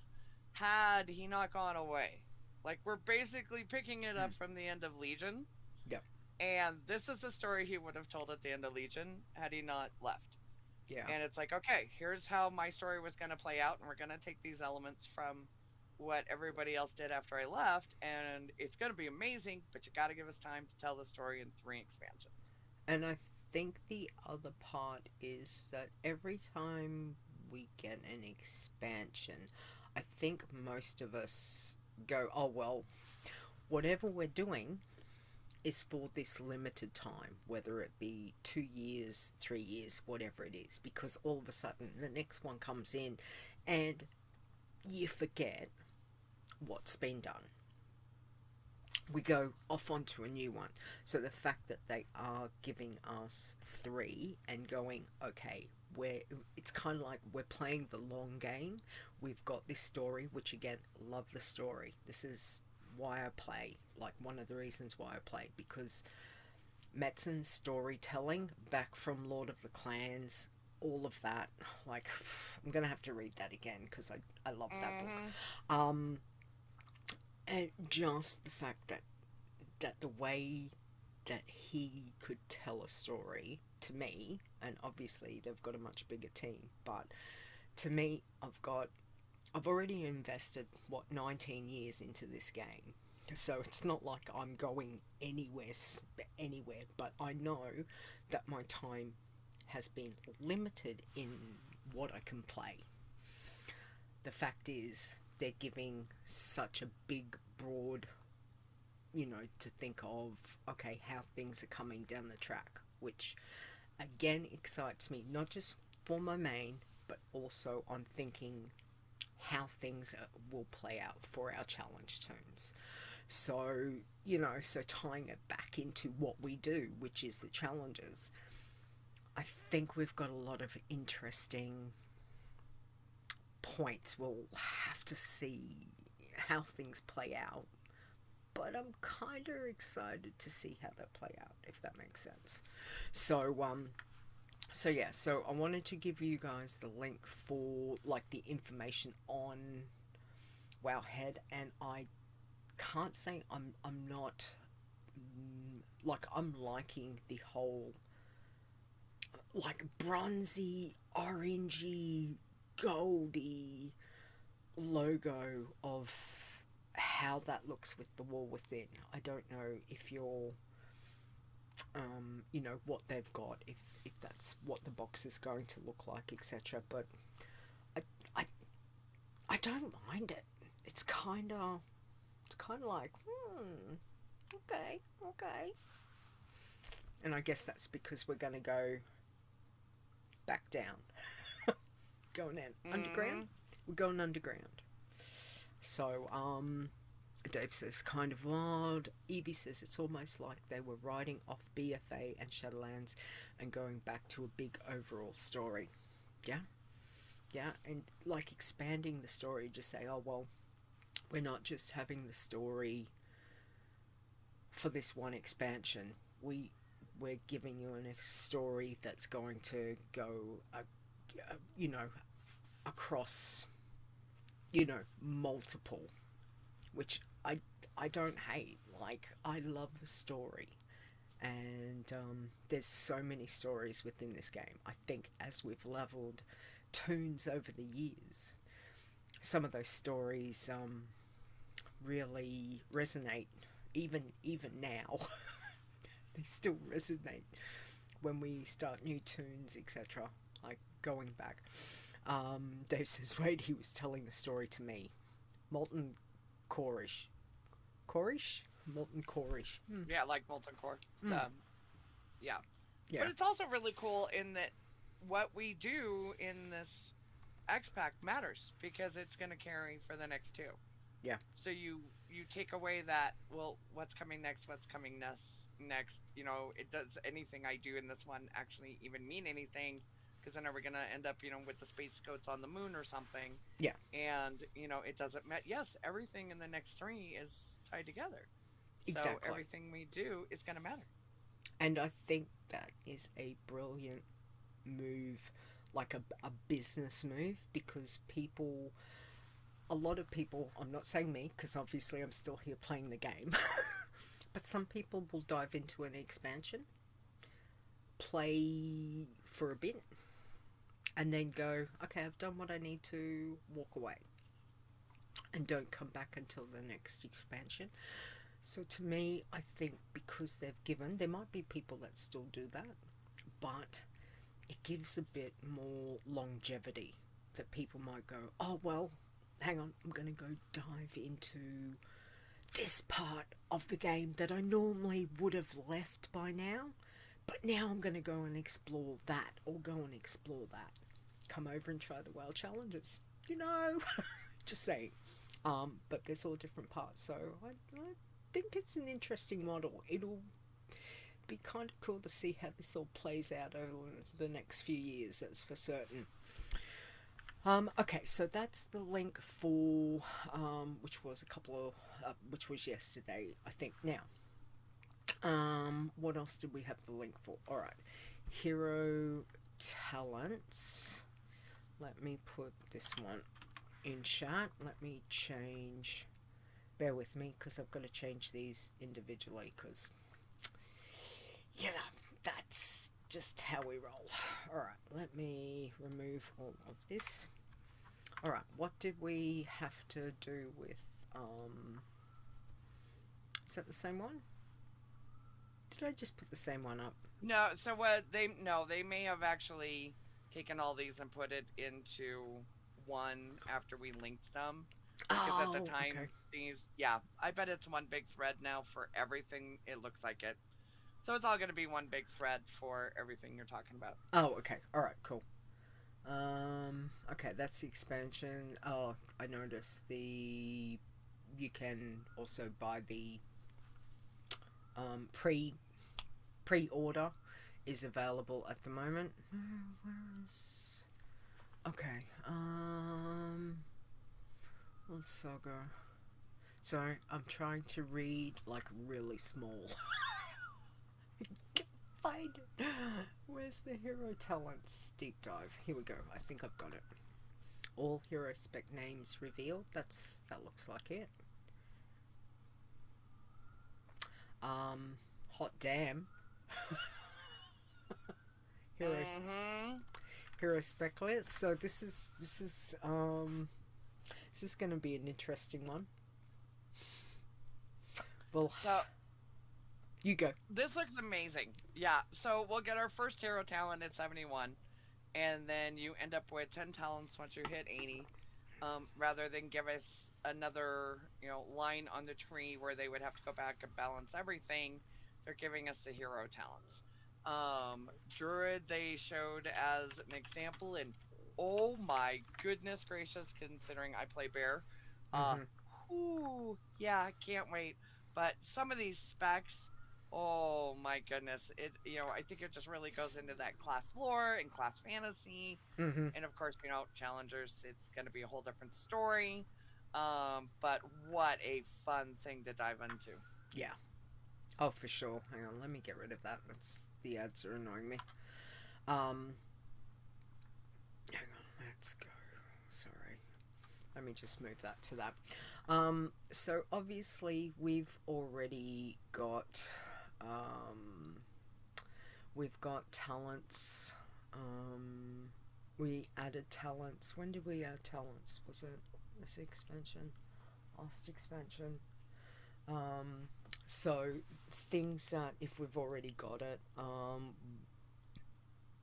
had he not gone away. Like, we're basically picking it up from the end of Legion. Yep. And this is the story he would have told at the end of Legion had he not left. Yeah. And it's like, okay, here's how my story was going to play out, and we're going to take these elements from what everybody else did after I left, and it's going to be amazing, but you got to give us time to tell the story in 3 expansions. And I think the other part is that every time we get an expansion, I think most of us go, oh, well, whatever we're doing is for this limited time, whether it be 2 years, 3 years, whatever it is, because all of a sudden the next one comes in and you forget what's been done. We go off onto a new one. So the fact that they are giving us 3 and going, okay, it's kind of like we're playing the long game. We've got this story, which again, love the story. This is why I play, like one of the reasons why I play, because Metzen's storytelling back from Lord of the Clans, all of that, like, I'm gonna have to read that again because I love that book. And just the fact that the way that he could tell a story to me, and obviously they've got a much bigger team, but to me, I've already invested 19 years into this game, so it's not like I'm going anywhere, but I know that my time has been limited in what I can play. The fact is, they're giving such a big, broad, to think of, okay, how things are coming down the track, which again excites me, not just for my main, but also on thinking how things will play out for our challenge toons. So, so tying it back into what we do, which is the challenges, I think we've got a lot of interesting points. We'll have to see how things play out, but I'm kind of excited to see how they play out, if that makes sense. So I wanted to give you guys the link for, like, the information on Wowhead, and I can't say I'm not, like, I'm liking the whole, like, bronzy, orangey, goldy logo of how that looks with the War Within. I don't know if you're what they've got, if that's what the box is going to look like, etc. But I don't mind it. It's kind of like, okay. And I guess that's because we're going to go back down. Going in underground? We're going underground. So, Dave says kind of wild. Evie says it's almost like they were riding off BFA and Shadowlands and going back to a big overall story. Yeah? Yeah, and like expanding the story, just say, oh, well, we're not just having the story for this one expansion. We're giving you a story that's going to go, across, multiple, which I don't hate. Like, I love the story. And there's so many stories within this game. I think as we've leveled toons over the years, some of those stories really resonate even now. They still resonate when we start new toons, etc. Like going back. Dave says, wait, he was telling the story to me. Molten Corish. Corish? Molten Corish. Yeah, like Molten Core. Yeah. Yeah. But it's also really cool in that what we do in this X-Pack matters, because it's going to carry for the next two. Yeah. So you take away that, well, what's coming next, next, it does anything I do in this one actually even mean anything, because then are we going to end up, with the space goats on the moon or something? Yeah. And, it doesn't matter. Yes, everything in the next three is tied together. Exactly. So everything we do is going to matter. And I think that is a brilliant move, like a business move, because a lot of people, I'm not saying me, because obviously I'm still here playing the game, but some people will dive into an expansion, play for a bit, and then go, okay, I've done what I need to, walk away, and don't come back until the next expansion. So to me, I think because they've given, there might be people that still do that, but it gives a bit more longevity, that people might go, oh, well, hang on, I'm going to go dive into this part of the game that I normally would have left by now, but now I'm going to go and explore that, or go and explore that. Come over and try the WoW challenges, just saying. But there's all different parts, so I think it's an interesting model. It'll be kind of cool to see how this all plays out over the next few years, that's for certain. Okay, so that's the link for, which was which was yesterday, I think. Now, what else did we have the link for? Alright, hero talents. Let me put this one in chat. Let me change, bear with me, because I've got to change these individually, because, that's just how we roll. Alright, let me remove all of this. Alright, what did we have to do with, is that the same one? Did I just put the same one up? No, so they may have actually taken all these and put it into one after we linked them. Because at the time, okay. I bet it's one big thread now for everything. It looks like it. So it's all going to be one big thread for everything you're talking about. Oh, okay. Alright, cool. Okay, that's the expansion. Oh, I noticed you can also buy the, pre-order is available at the moment. Where's... Okay, one saga. Sorry, I'm trying to read, like, really small. Can't find it. Where's the hero talents deep dive? Here we go. I think I've got it. All hero spec names revealed. That looks like it. Hot damn. Hero spec list. So this is going to be an interesting one. Well, so you go. This looks amazing. Yeah, so we'll get our first hero talent at 71, and then you end up with 10 talents once you hit 80, rather than give us another, line on the tree where they would have to go back and balance everything. They're giving us the hero talents. Druid they showed as an example, and oh my goodness gracious, considering I play bear, uh, Mm-hmm. whew, yeah, can't wait. But some of these specs, oh my goodness, I think it just really goes into that class lore and class fantasy, Mm-hmm. and of course, challengers, it's going to be a whole different story. But what a fun thing to dive into. Yeah. Oh, for sure. Hang on, let me get rid of that. The ads are annoying me. Um, Hang on, let's go. Sorry. Let me just move that to that. So obviously we've got talents. We added talents. When did we add talents? Was it this expansion? Last expansion? So things that if we've already got it,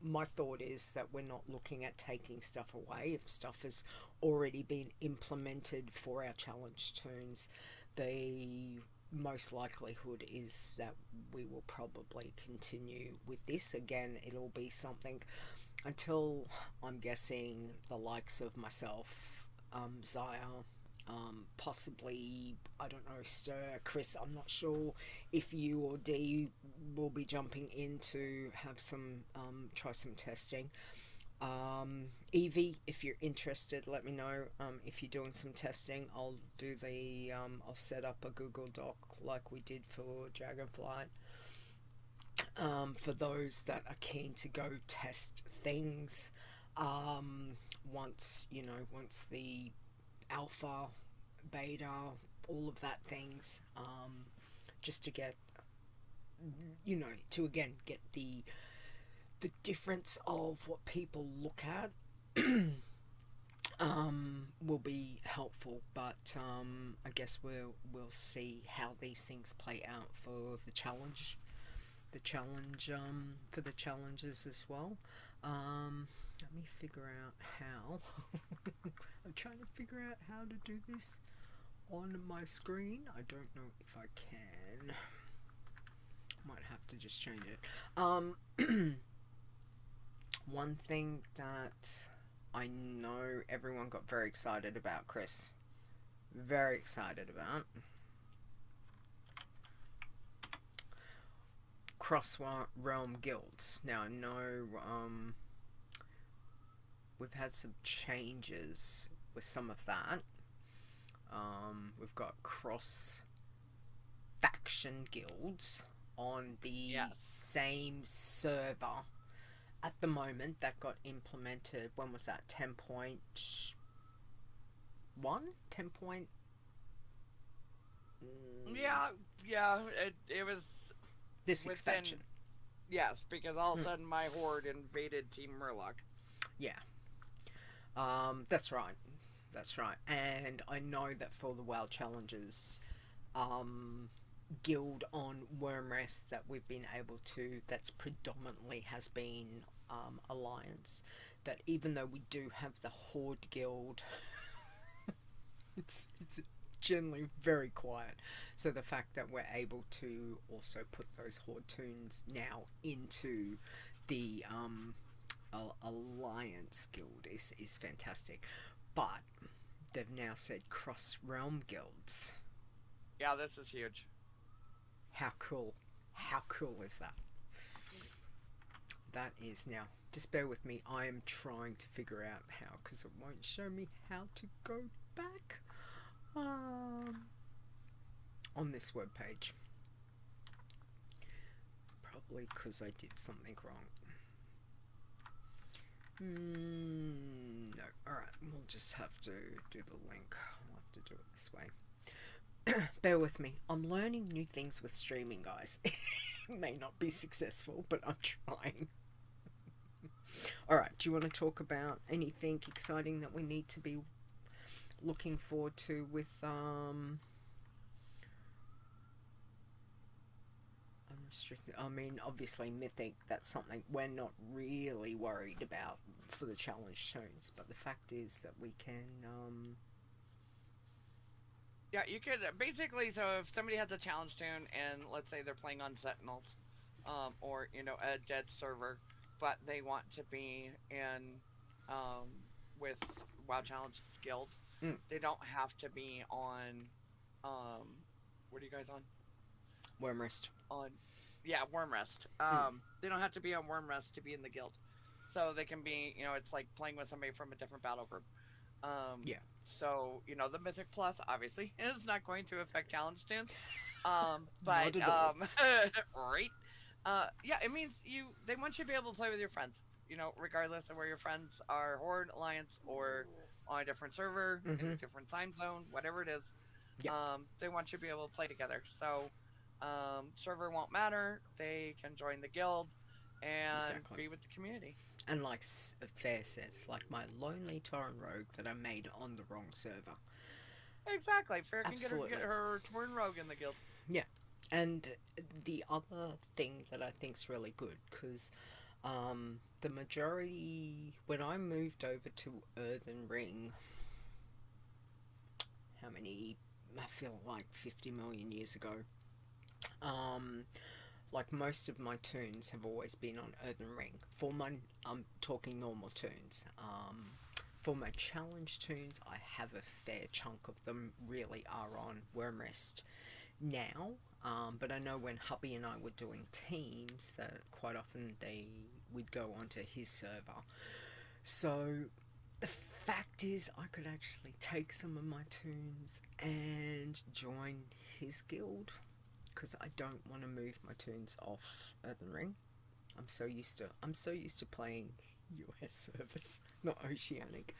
my thought is that we're not looking at taking stuff away. If stuff has already been implemented for our challenge tunes, the most likelihood is that we will probably continue with this. Again, it'll be something until I'm guessing the likes of myself, Zaya, possibly, I don't know, Stir, Khrys, I'm not sure if you or D will be jumping in to have some, try some testing. Evie, if you're interested, let me know. If you're doing some testing, I'll do I'll set up a Google Doc like we did for Dragonflight. For those that are keen to go test things, once the alpha, beta, all of that things, just to get, to again get the difference of what people look at, will be helpful. But I guess we'll see how these things play out for the challenge. For the challenges as well. Let me figure out how. I'm trying to figure out how to do this on my screen. I don't know if I can. Might have to just change it. One thing that I know everyone got very excited about, Khrys. Very excited about. Cross-realm guilds. Now, I know we've had some changes with some of that. We've got cross-faction guilds on the same server at the moment that got implemented. When was that? 10.1? 10 point... Yeah, it was this expansion. Yes, because all of a sudden my horde invaded Team Murloc. Yeah. That's right. And I know that for the WoW challenges, guild on Wormrest that we've been able to, that's predominantly has been Alliance, that even though we do have the Horde guild, it's generally very quiet. So the fact that we're able to also put those Horde tunes now into the Alliance guild is fantastic. But they've now said cross-realm guilds. Yeah, this is huge. How cool is that? That is now, just bear with me, I am trying to figure out how, because it won't show me how to go back on this webpage. Probably because I did something wrong. No, alright, we'll just have to do the link. I'll have to do it this way. Bear with me. I'm learning new things with streaming, guys. It may not be successful, but I'm trying. Alright, do you want to talk about anything exciting that we need to be looking forward to with unrestricted? I mean, obviously Mythic, that's something we're not really worried about for the challenge tunes, but the fact is that we can yeah, you could basically, so if somebody has a challenge tune and let's say they're playing on Sentinels, or a dead server, but they want to be in um, with WoW Challenges Guild. Mm. They don't have to be on. What are you guys on? Wormrest. On, yeah, Wormrest. They don't have to be on Wormrest to be in the guild, so they can be. It's like playing with somebody from a different battle group. Yeah. So the Mythic Plus obviously is not going to affect challenge stance. Not But at all. right. Yeah, it means they want you to be able to play with your friends. Regardless of where your friends are, Horde, Alliance, or on a different server, in a different time zone, whatever it is. Yep. They want you to be able to play together. So, server won't matter. They can join the guild and Exactly. be with the community. And like Fair says, like my lonely Tauren rogue that I made on the wrong server. Exactly. Fair can Absolutely. get her Tauren rogue in the guild. Yeah. And the other thing that I think's really good, because the majority, when I moved over to Earthen Ring, how many, I feel like 50 million years ago, like most of my tunes have always been on Earthen Ring. For my, I'm talking normal tunes. For my challenge tunes, I have a fair chunk of them really are on Wormrest now. But I know when hubby and I were doing teams, that quite often would go onto his server. So the fact is, I could actually take some of my tunes and join his guild, because I don't want to move my tunes off Earthen Ring. I'm so used to playing US servers, not Oceanic.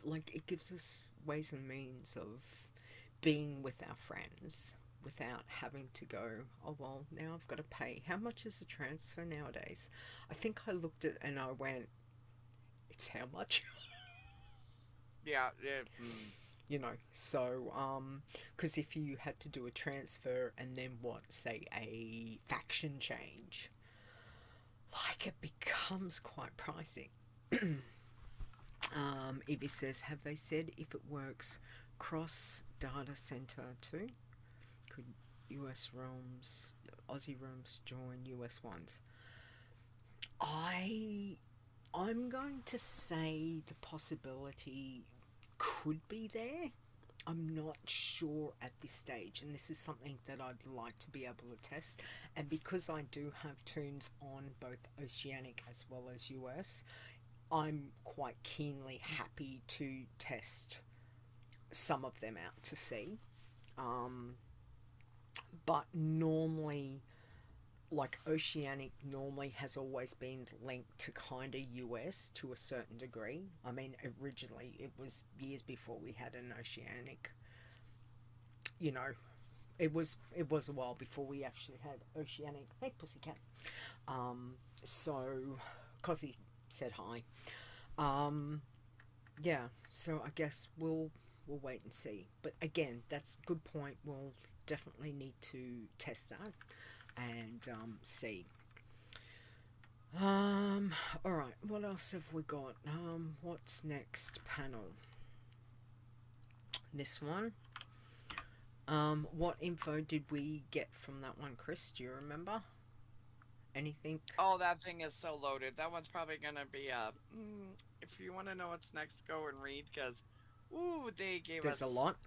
Like it gives us ways and means of being with our friends without having to go, oh well, now I've got to pay. How much is a transfer nowadays? I think I looked at and I went, it's how much? Yeah. So, because if you had to do a transfer and then say a faction change, like it becomes quite pricey. Evie says, have they said if it works cross data center too? Could US realms, Aussie realms join US ones? I'm going to say the possibility could be there. I'm not sure at this stage, and this is something that I'd like to be able to test. And because I do have tunes on both Oceanic as well as US, I'm quite keenly happy to test some of them out to see. But normally, like Oceanic normally has always been linked to kind of US to a certain degree. I mean, originally it was years before we had an Oceanic. It was a while before we actually had Oceanic. Hey, pussycat. So, Cosy said hi. Yeah. So I guess we'll wait and see. But again, that's a good point. We'll definitely need to test that and see. Alright, what else have we got? What's next panel? This one. What info did we get from that one, Khrys? Do you remember? Anything? Oh, that thing is so loaded. That one's probably gonna be if you want to know what's next, go and read, because they gave us There's a lot.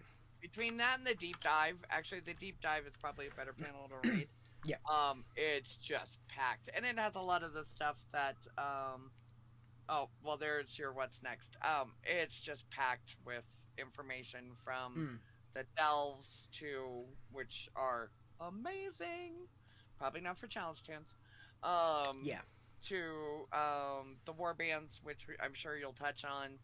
Between that and the deep dive. Actually, the deep dive is probably a better panel to read. Yeah. It's just packed, and it has a lot of the stuff that oh, well, there's your what's next. It's just packed with information from the delves which are amazing. Probably not for challenge chance. Yeah. To the war bands, which I'm sure you'll touch on.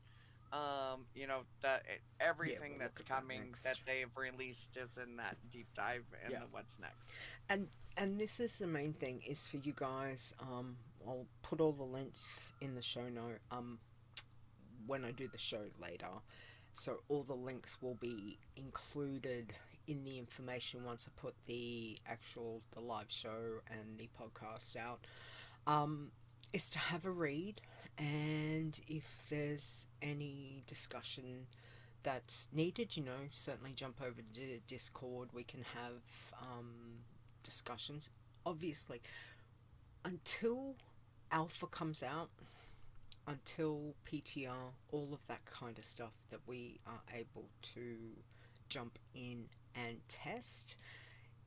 Everything we'll that's look at that coming next. that they've released is in that deep dive and Yeah. the what's next. And this is the main thing, is for you guys. I'll put all the links in the show note when I do the show later, so all the links will be included in the information once I put the live show and the podcast out. Is to have a read, and if there's any discussion that's needed, certainly jump over to Discord. We can have discussions. Obviously, until Alpha comes out, until PTR, all of that kind of stuff that we are able to jump in and test,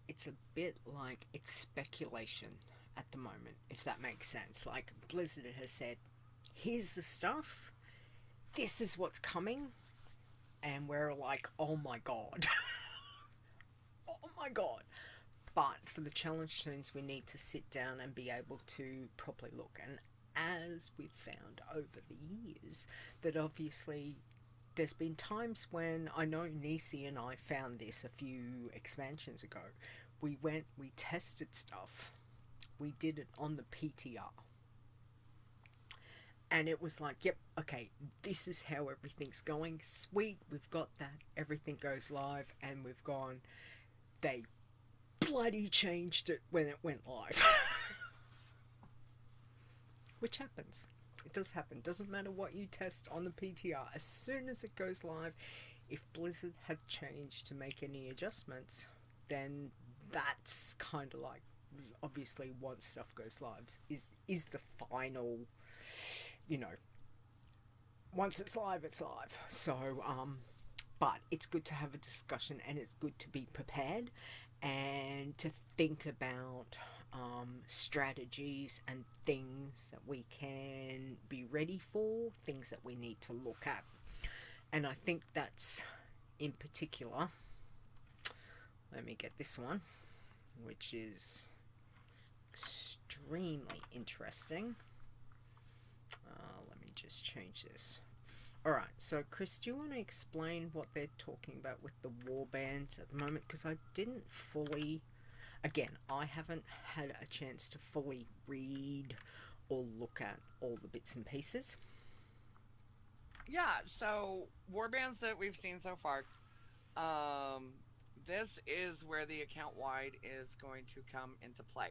it's a bit like it's speculation at the moment, if that makes sense. Like, Blizzard has said, here's the stuff, this is what's coming, and we're like, oh my god. Oh my god. But for the challenge tunes, we need to sit down and be able to properly look. And as we've found over the years, that obviously there's been times when, I know Nisi and I found this a few expansions ago, we tested stuff, we did it on the PTR, and it was like, yep, okay, this is how everything's going, sweet, we've got that, everything goes live, and we've gone, they bloody changed it when it went live. Which happens. It does happen. Doesn't matter what you test on the PTR. As soon as it goes live, if Blizzard had changed to make any adjustments, then that's kind of like, obviously once stuff goes live is the final, you know, once it's live, it's live. So, but it's good to have a discussion, and it's good to be prepared and to think about strategies and things that we can be ready for, things that we need to look at. And I think that's, in particular, let me get this one, which is extremely interesting. Let me just change this. Alright, so Khrys, do you want to explain what they're talking about with the warbands at the moment? Because I didn't fully... Again, I haven't had a chance to fully read or look at all the bits and pieces. Yeah, so warbands that we've seen so far, this is where the account wide is going to come into play.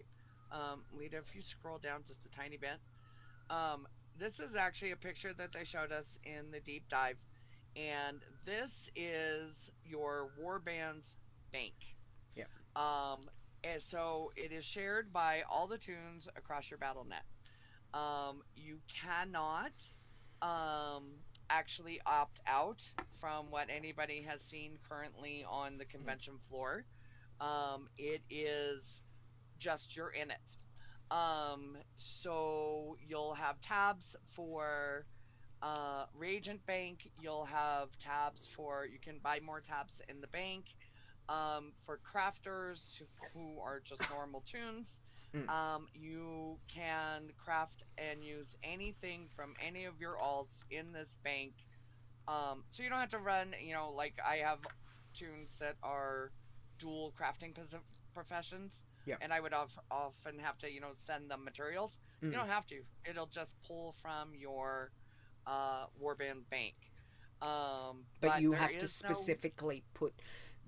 Leeta, if you scroll down just a tiny bit, this is actually a picture that they showed us in the deep dive, and this is your warbands bank. Yeah. And so it is shared by all the tunes across your battle net. You cannot actually opt out from what anybody has seen currently on the convention floor. It is just you're in it. So you'll have tabs for reagent bank. You'll have tabs for, you can buy more tabs in the bank. For crafters who are just normal tunes, you can craft and use anything from any of your alts in this bank. So you don't have to run, you know, like I have tunes that are dual crafting professions, and I would often have to, you know, send them materials. You don't have to. It'll just pull from your warband bank. But you have to specifically put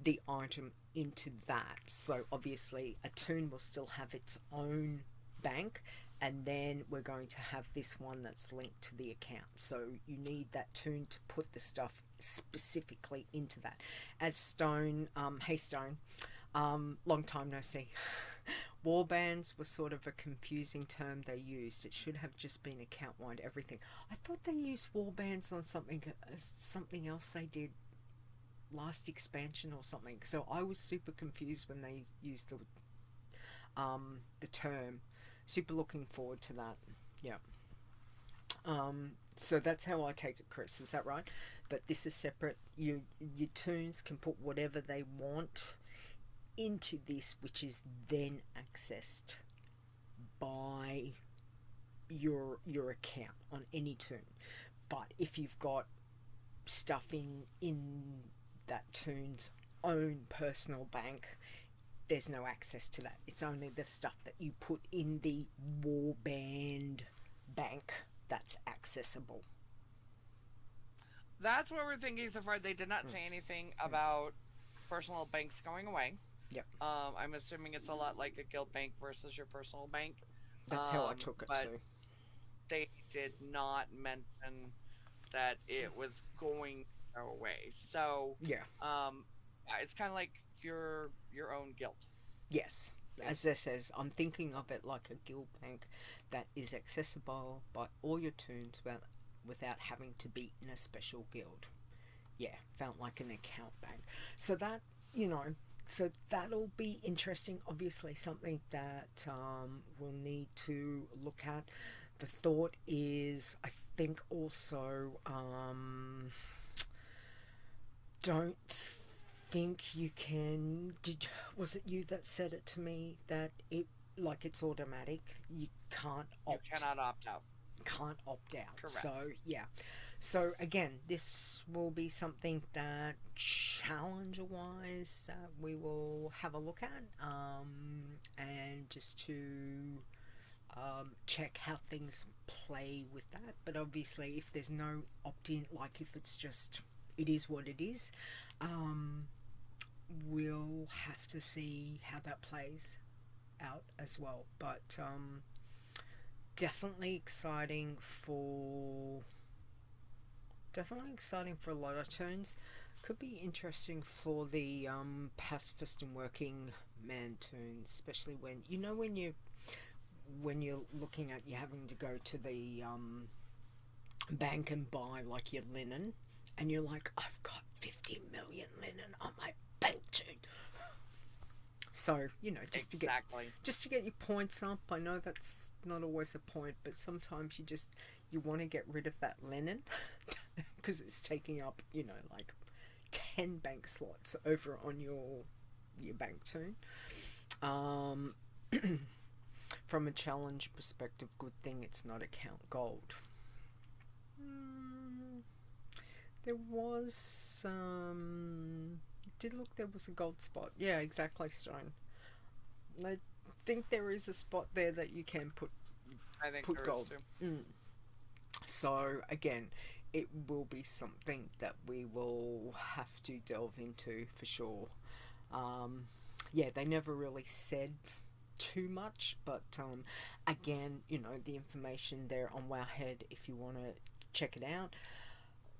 the item into that. So obviously a tune will still have its own bank, and then we're going to have this one that's linked to the account. So you need that tune to put the stuff specifically into that. As Stone, hey Stone, long time no see. Warbands was sort of a confusing term they used. It should have just been account-wide everything. I thought they used warbands on something else they did last expansion or something. So I was super confused when they used the term. Super looking forward to that. Yeah. So that's how I take it, Khrys. Is that right? That this is separate. Your tunes can put whatever they want into this, which is then accessed by your account on any tune. But if you've got stuff in that tune's own personal bank, there's no access to that. It's only the stuff that you put in the warband bank that's accessible. That's what we're thinking so far. They did not say anything about personal banks going away. Yep. I'm assuming it's a lot like a guild bank versus your personal bank. That's how I took it too. They did not mention that it was going away. So yeah. It's kind of like your own guild. Yes. as it says, I'm thinking of it like a guild bank that is accessible by all your toons without having to be in a special guild. Yeah, felt like an account bank. So that, so that'll be interesting. Obviously, something that we'll need to look at. The thought is, I think also, don't think you can. Was it you that said it to me that it's automatic? You can't opt. You cannot opt out. Can't opt out. Correct. So yeah. So again, this will be something that challenger-wise we will have a look at, and just to check how things play with that. But obviously, if there's no opt-in, like if it's just it is what it is, we'll have to see how that plays out as well. But definitely exciting for a lot of toons. Could be interesting for the pacifist and working man toons, especially when you're looking at you having to go to the bank and buy like your linen, and you're like, I've got 50 million linen on my bank toon. So, just to get your points up. I know that's not always a point, but sometimes you want to get rid of that linen because it's taking up, like 10 bank slots over on your bank toon. From a challenge perspective, good thing it's not account gold. There was there was a gold spot. Yeah, exactly, Stone. I think there is a spot there that you can put gold. So again, it will be something that we will have to delve into for sure. Yeah, they never really said too much, but again, the information there on Wowhead if you want to check it out.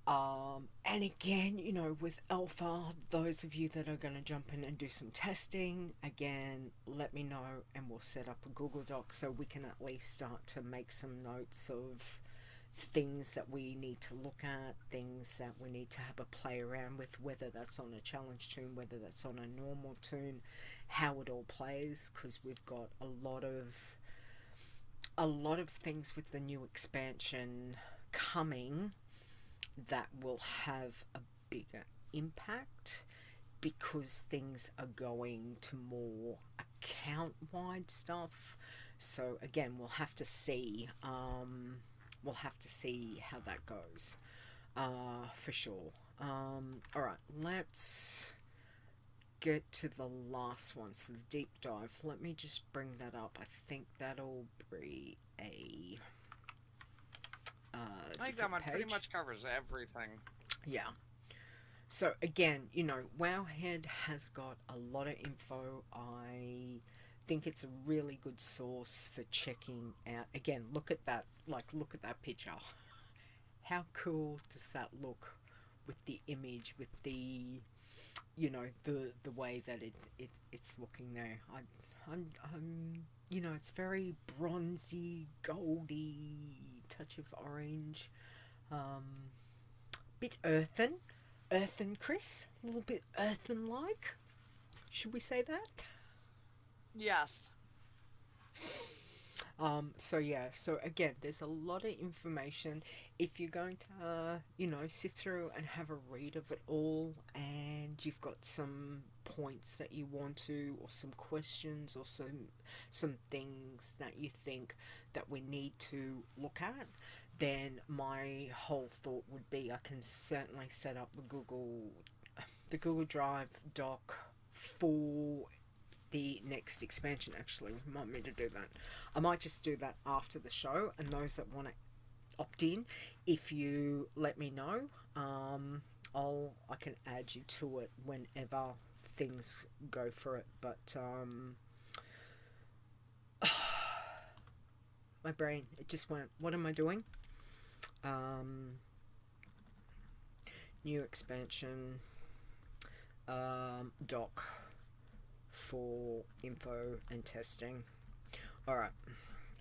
And again, with alpha, those of you that are going to jump in and do some testing, again, let me know and we'll set up a Google Doc so we can at least start to make some notes of things that we need to look at, things that we need to have a play around with, whether that's on a challenge toon, whether that's on a normal toon, how it all plays, because we've got a lot of things with the new expansion coming that will have a bigger impact because things are going to more account-wide stuff. So again, we'll have to see how that goes, for sure. Alright, let's get to the last one, so the deep dive. Let me just bring that up. I think that'll be a I think that one pretty much covers everything. Yeah. So again, Wowhead has got a lot of info. I think it's a really good source for checking out. Again, look at that picture. How cool does that look with the image, with the the way that it's looking there. I'm it's very bronzy, goldy, touch of orange, bit earthen, Khrys, a little bit earthen like. Should we say that? Yes. So again, there's a lot of information. If you're going to, sit through and have a read of it all, and you've got some points that you want to, or some questions, or some things that you think that we need to look at, then my whole thought would be I can certainly set up the Google Drive doc for the next expansion. Actually remind me to do that. I might just do that after the show, and those that want to opt in, if you let me know, I can add you to it whenever things go for it. But my brain, it just went, what am I doing? New expansion doc for info and testing. Alright,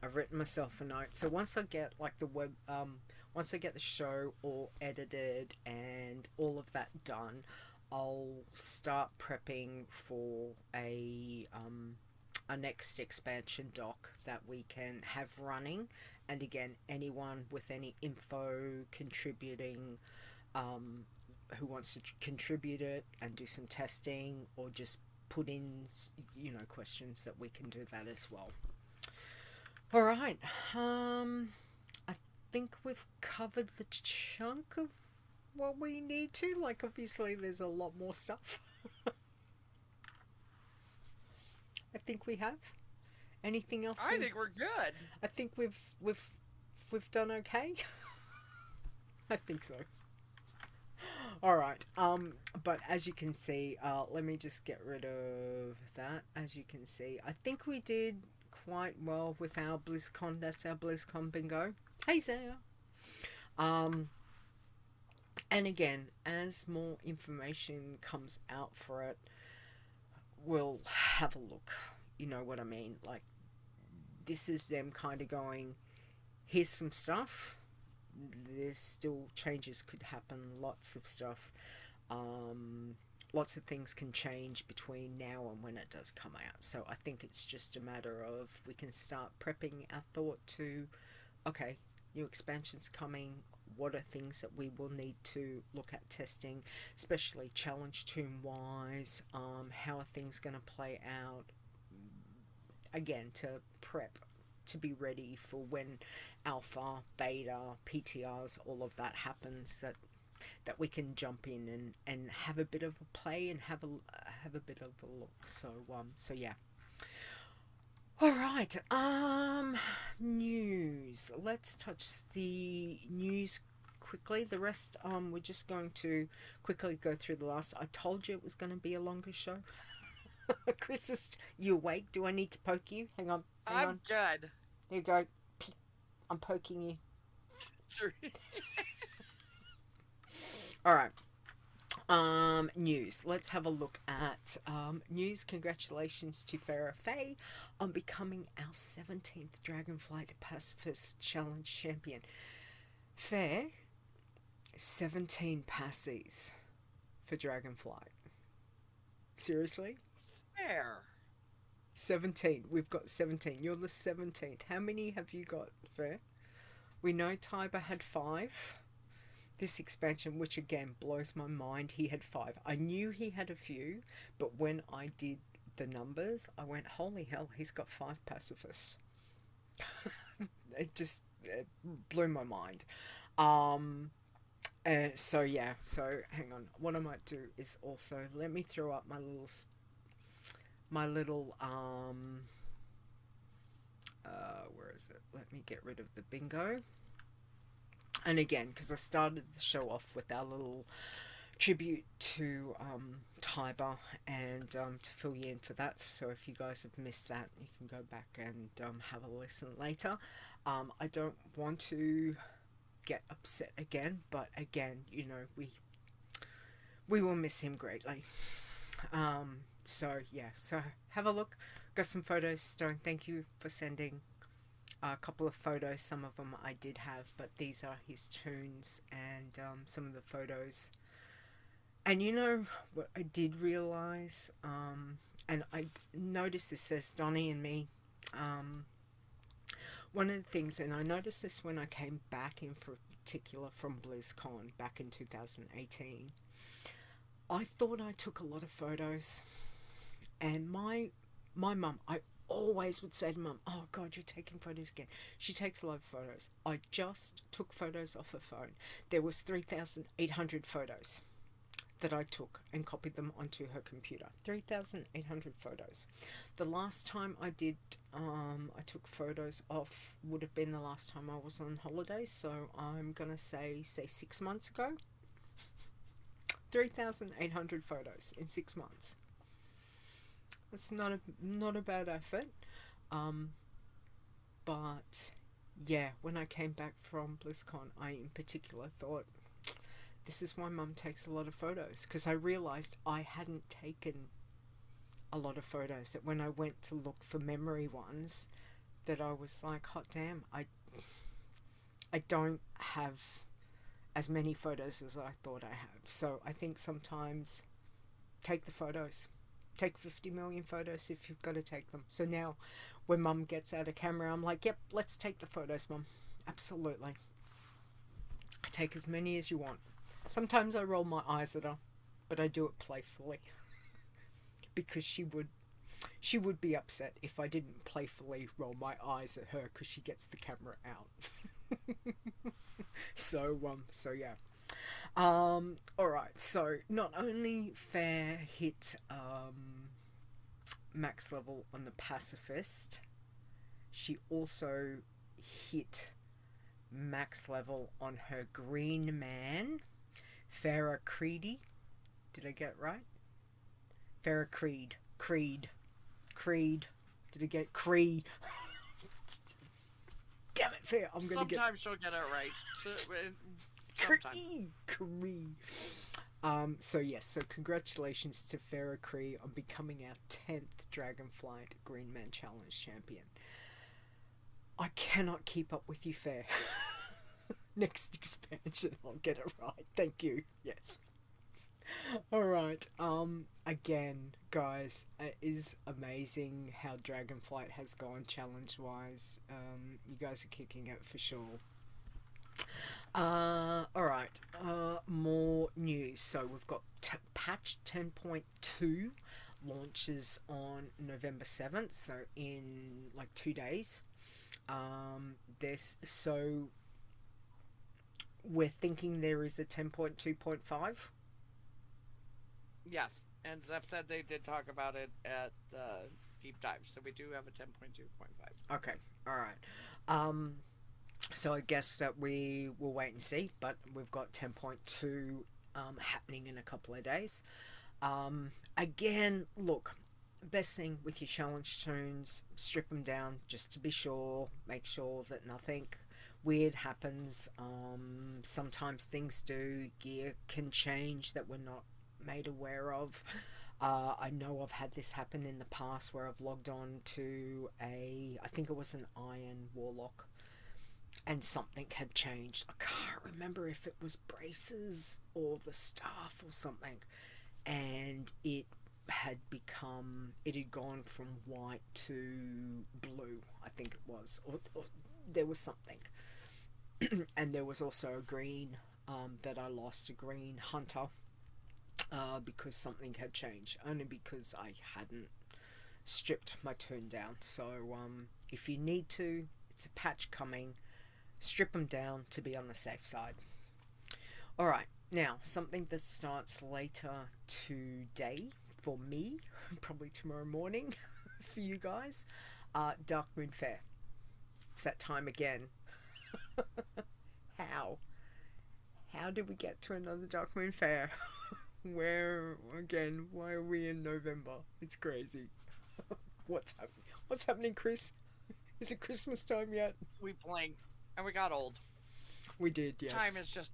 I've written myself a note. So once I get like the once I get the show all edited and all of that done, I'll start prepping for a next expansion doc that we can have running. And again, anyone with any info contributing, who wants to contribute it and do some testing or just put in, you know, questions, that we can do that as well. All right. I think we've covered the chunk of what we need to. Like, obviously, there's a lot more stuff. I think we have. Anything else? I think we're good. I think we've done okay. I think so. All right. But as you can see, let me just get rid of that. As you can see, I think we did quite well with our BlizzCon. That's our BlizzCon Bingo. Hey, Zaya. And again, as more information comes out for it, we'll have a look. You know what I mean? Like, this is them kind of going, here's some stuff. There's still changes could happen. Lots of stuff. Lots of things can change between now and when it does come out. So I think it's just a matter of we can start prepping our thought to, okay, new expansions coming. What are things that we will need to look at testing, especially challenge tune wise? How are things going to play out? Again, to prep, to be ready for when alpha, beta, PTRs, all of that happens, that we can jump in and have a bit of a play and have a bit of a look. So yeah. All right. News. Let's touch the news quickly. The rest, we're just going to quickly go through the last. I told you it was going to be a longer show. Khrys, you awake? Do I need to poke you? Hang on. I'm good. Here you go. I'm poking you. Sorry. All right. News. Let's have a look at news. Congratulations to Ferrefae on becoming our 17th Dragonflight Pacifist Challenge Champion. Fair, 17 passies for Dragonflight. Seriously? Fair. 17. We've got 17. You're the 17th. How many have you got, Fair? We know Tiber had 5. This expansion, which again blows my mind, he had 5. I knew he had a few, but when I did the numbers, I went, holy hell, he's got 5 pacifists. It blew my mind. So yeah, so hang on. What I might do is also, let me throw up my little where is it? Let me get rid of the bingo. And again, because I started the show off with our little tribute to Tiber, and to fill you in for that. So if you guys have missed that, you can go back and have a listen later. I don't want to get upset again, but again, you know, we will miss him greatly. So yeah, so have a look. Got some photos. Stone, thank you for sending a couple of photos. Some of them I did have, but these are his tunes and some of the photos. And you know what I did realize, and I noticed this, says Donnie and me, one of the things, and I noticed this when I came back in for particular from BlizzCon back in 2018, I thought I took a lot of photos, and my mum, I always would say to Mum, oh God, you're taking photos again. She takes a lot of photos. I just took photos off her phone. There was 3,800 photos that I took and copied them onto her computer. 3,800 photos. The last time I did, I took photos off would have been the last time I was on holiday, so I'm gonna say 6 months ago. 3,800 photos in 6 months. It's not a bad effort, but yeah, when I came back from BlizzCon, I in particular thought, this is why Mum takes a lot of photos, because I realised I hadn't taken a lot of photos that when I went to look for memory ones, that I was like, hot damn, I don't have as many photos as I thought I have. So I think sometimes take the photos. Take 50 million photos if you've got to take them. So now when Mum gets out a camera, I'm like, yep, let's take the photos, Mum. Absolutely. Take as many as you want. Sometimes I roll my eyes at her, but I do it playfully. Because she would be upset if I didn't playfully roll my eyes at her because she gets the camera out. So yeah. Alright, so not only Faire hit max level on the Pacifist, she also hit max level on her green man, Ferrecridhe. Did I get it right? Ferrecridhe. Creed. Did I get Khrys? Damn it, Faire. I'm gonna Sometimes she'll get it right. Khrys. So yes, so congratulations to Ferrecridhe on becoming our 10th Dragonflight Green Man Challenge champion. I cannot keep up with you, Faire. Next expansion, I'll get it right. Thank you. Yes. Alright, again, guys, it is amazing how Dragonflight has gone challenge-wise. You guys are kicking it for sure. Alright, more news. So we've got patch 10.2 launches on November 7th, so in like 2 days. So we're thinking there is a 10.2.5. Yes, and Zep said they did talk about it at Deep Dive, so we do have a 10.2.5. Okay, alright. So I guess that we will wait and see, but we've got 10.2 happening in a couple of days. Again, look, best thing with your challenge tunes, strip them down just to be sure, make sure that nothing weird happens. Sometimes things do, gear can change that we're not made aware of. I know I've had this happen in the past where I've logged on to I think it was an Iron Warlock, and something had changed. I can't remember if it was braces or the staff or something, and it had gone from white to blue, I think it was, or there was something. And there was also a green that I lost, a green hunter, because something had changed, only because I hadn't stripped my tune down. So if you need to, it's a patch coming, strip them down to be on the safe side. Alright, now something that starts later today for me, probably tomorrow morning for you guys, Darkmoon Faire. It's that time again. How did we get to another Darkmoon Faire? Where again? Why are we in November? It's crazy. What's happening, Khrys? Is it Christmas time yet? We blinked and we got old. We did, yes. Time is just.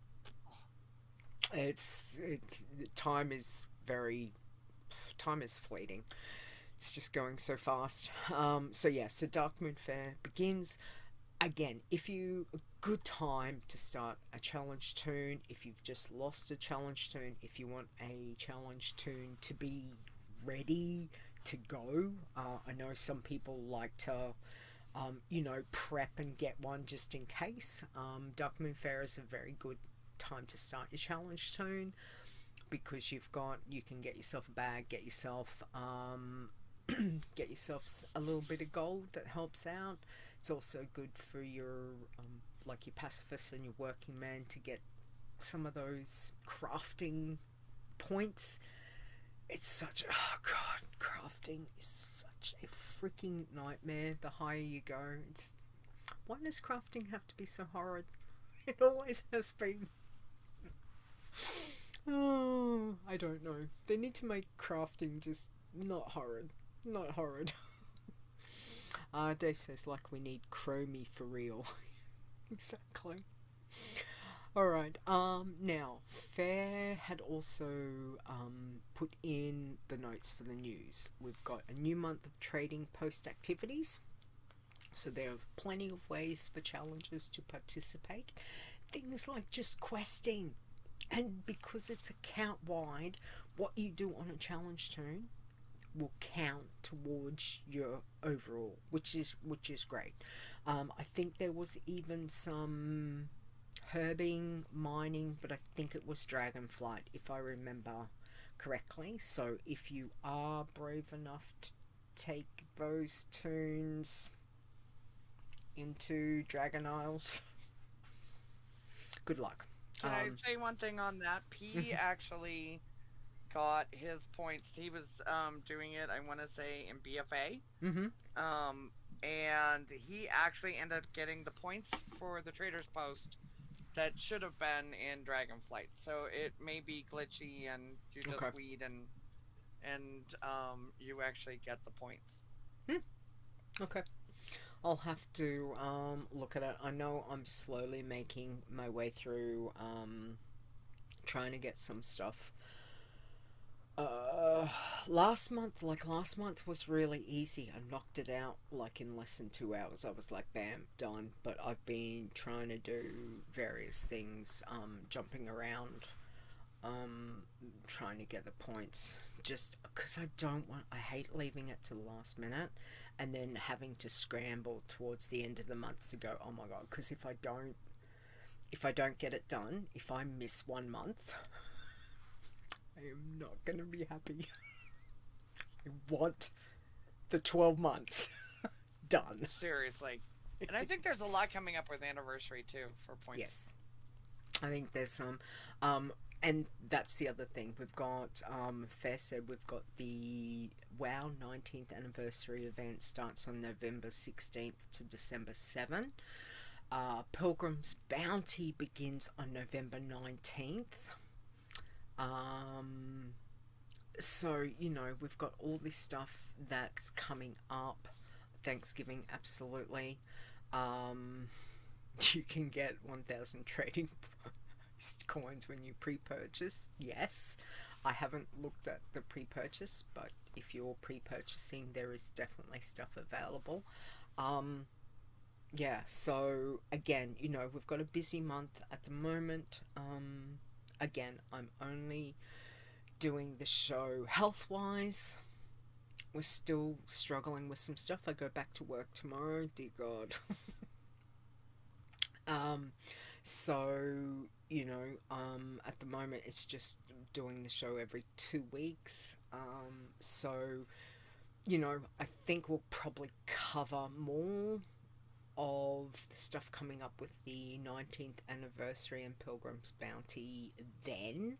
Time is fleeting. It's just going so fast. So Darkmoon Faire begins. Again, a good time to start a challenge tune, if you've just lost a challenge tune, if you want a challenge tune to be ready to go. I know some people like to, prep and get one just in case. Darkmoon Faire is a very good time to start your challenge tune, because you can get yourself a bag, get yourself a little bit of gold that helps out. It's also good for your your pacifists and your working man to get some of those crafting points. It's crafting is such a freaking nightmare. The higher you go, why does crafting have to be so horrid? It always has been. Oh, I don't know. They need to make crafting just not horrid. Dave says, we need chromie for real. Exactly. Alright, now, Faire had also put in the notes for the news. We've got a new month of trading post activities, so there are plenty of ways for challengers to participate. Things like just questing, and because it's account wide, what you do on a challenge turn will count towards your overall, which is great. I think there was even some herbing, mining, but I think it was Dragonflight, if I remember correctly. So if you are brave enough to take those tunes into Dragon Isles, good luck. Can I say one thing on that? P actually got his points. He was doing it, I want to say, in BFA. And he actually ended up getting the points for the trader's post that should have been in Dragonflight. So it may be glitchy and you just weed and you actually get the points. Okay. I'll have to look at it. I know I'm slowly making my way through trying to get some stuff. Last month was really easy. I knocked it out like in less than 2 hours. I was like, bam, done. But I've been trying to do various things, jumping around, trying to get the points, just because I hate leaving it to the last minute and then having to scramble towards the end of the month to go, oh my god, because if I don't get it done, if I miss 1 month, I am not going to be happy. I want the 12 months done. Seriously. And I think there's a lot coming up with Anniversary, too, for points. Yes. I think there's some. And that's the other thing. We've got, Faire said, we've got the WoW 19th Anniversary event starts on November 16th to December 7th. Pilgrim's Bounty begins on November 19th. So, you know, we've got all this stuff that's coming up. Thanksgiving, absolutely. You can get 1,000 trading coins when you pre-purchase. Yes. I haven't looked at the pre-purchase, but if you're pre-purchasing, there is definitely stuff available. Yeah, so again, you know, we've got a busy month at the moment. Again, I'm only doing the show health-wise. We're still struggling with some stuff. I go back to work tomorrow, dear God. So, you know, at the moment it's just doing the show every 2 weeks. So, you know, I think we'll probably cover more of the stuff coming up with the 19th anniversary and Pilgrim's Bounty then.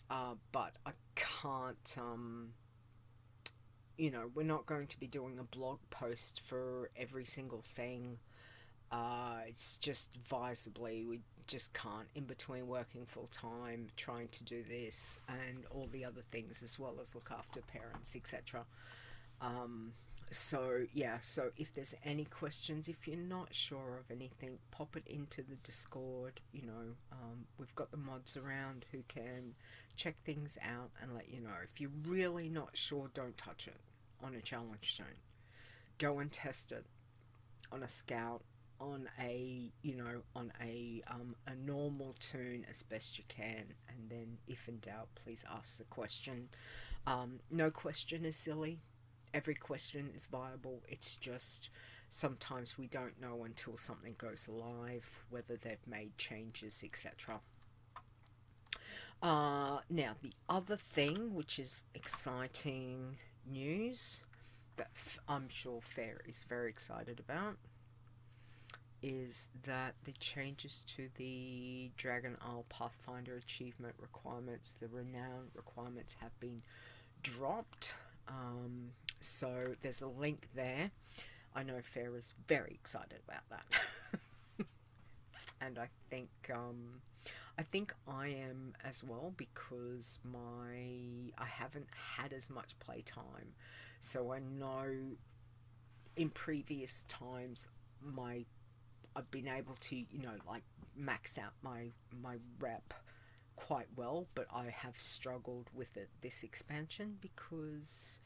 But I can't, you know, we're not going to be doing a blog post for every single thing. It's just visibly, we just can't, in between working full time, trying to do this and all the other things, as well as look after parents, etc. So yeah, so if there's any questions, if you're not sure of anything, pop it into the Discord. You know, we've got the mods around who can check things out and let you know. If you're really not sure, don't touch it on a challenge zone. Go and test it on a scout, on a, you know, on a normal tune as best you can, and then if in doubt, please ask the question. No question is silly. Every question is viable. It's just sometimes we don't know until something goes live whether they've made changes, etc. Now, the other thing, which is exciting news that I'm sure Faire is very excited about, is that the changes to the Dragon Isles Pathfinder Achievement requirements, the Renown requirements, have been dropped. So there's a link there. I know Faire is very excited about that. And I think I am as well, because I haven't had as much playtime. So I know in previous times I've been able to, you know, like max out my rep quite well, but I have struggled with it this expansion because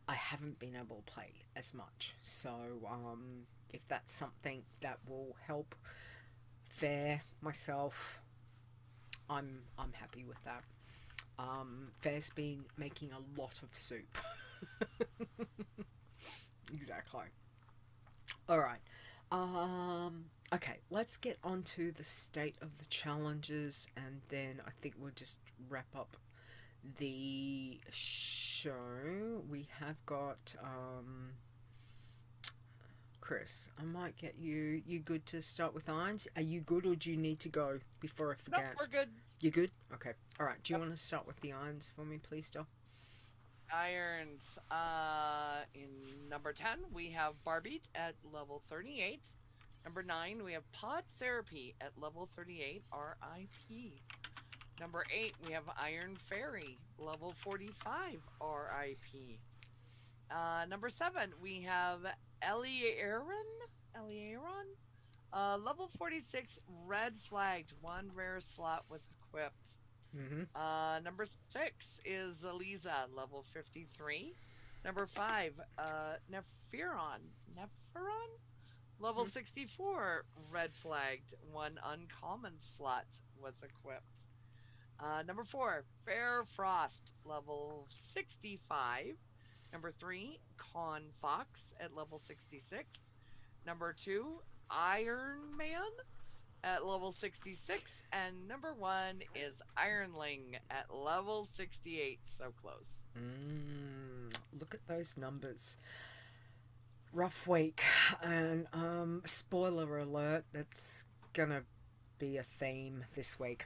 I haven't been able to play as much. So if that's something that will help Faire, myself, I'm happy with that. Faire's been making a lot of soup. Exactly. Alright. Okay, let's get on to the state of the challenges, and then I think we'll just wrap up the show. We have got Khrys, I might get you good to start with irons? Are you good, or do you need to go before I forget? Nope, we're good. You good? Okay. Alright, do you want to start with the irons for me, please, Del? Irons. In number 10, we have Barbeat at level 38. Number 9, we have Pod Therapy at level 38, RIP. Number 8, we have Iron Fairy, level 45, RIP. Number 7, we have Elieron, level 46, red flagged. One rare slot was equipped. Mm-hmm. Number 6 is Leeta, level 53. Number 5, Nephiron, level 64, red flagged. One uncommon slot was equipped. Number 4, Fair Frost, level 65. Number 3, Con Fox at level 66. Number 2, Iron Man at level 66. And number 1 is Ironling at level 68. So close. Look at those numbers. Rough week. And spoiler alert, that's gonna be a theme this week.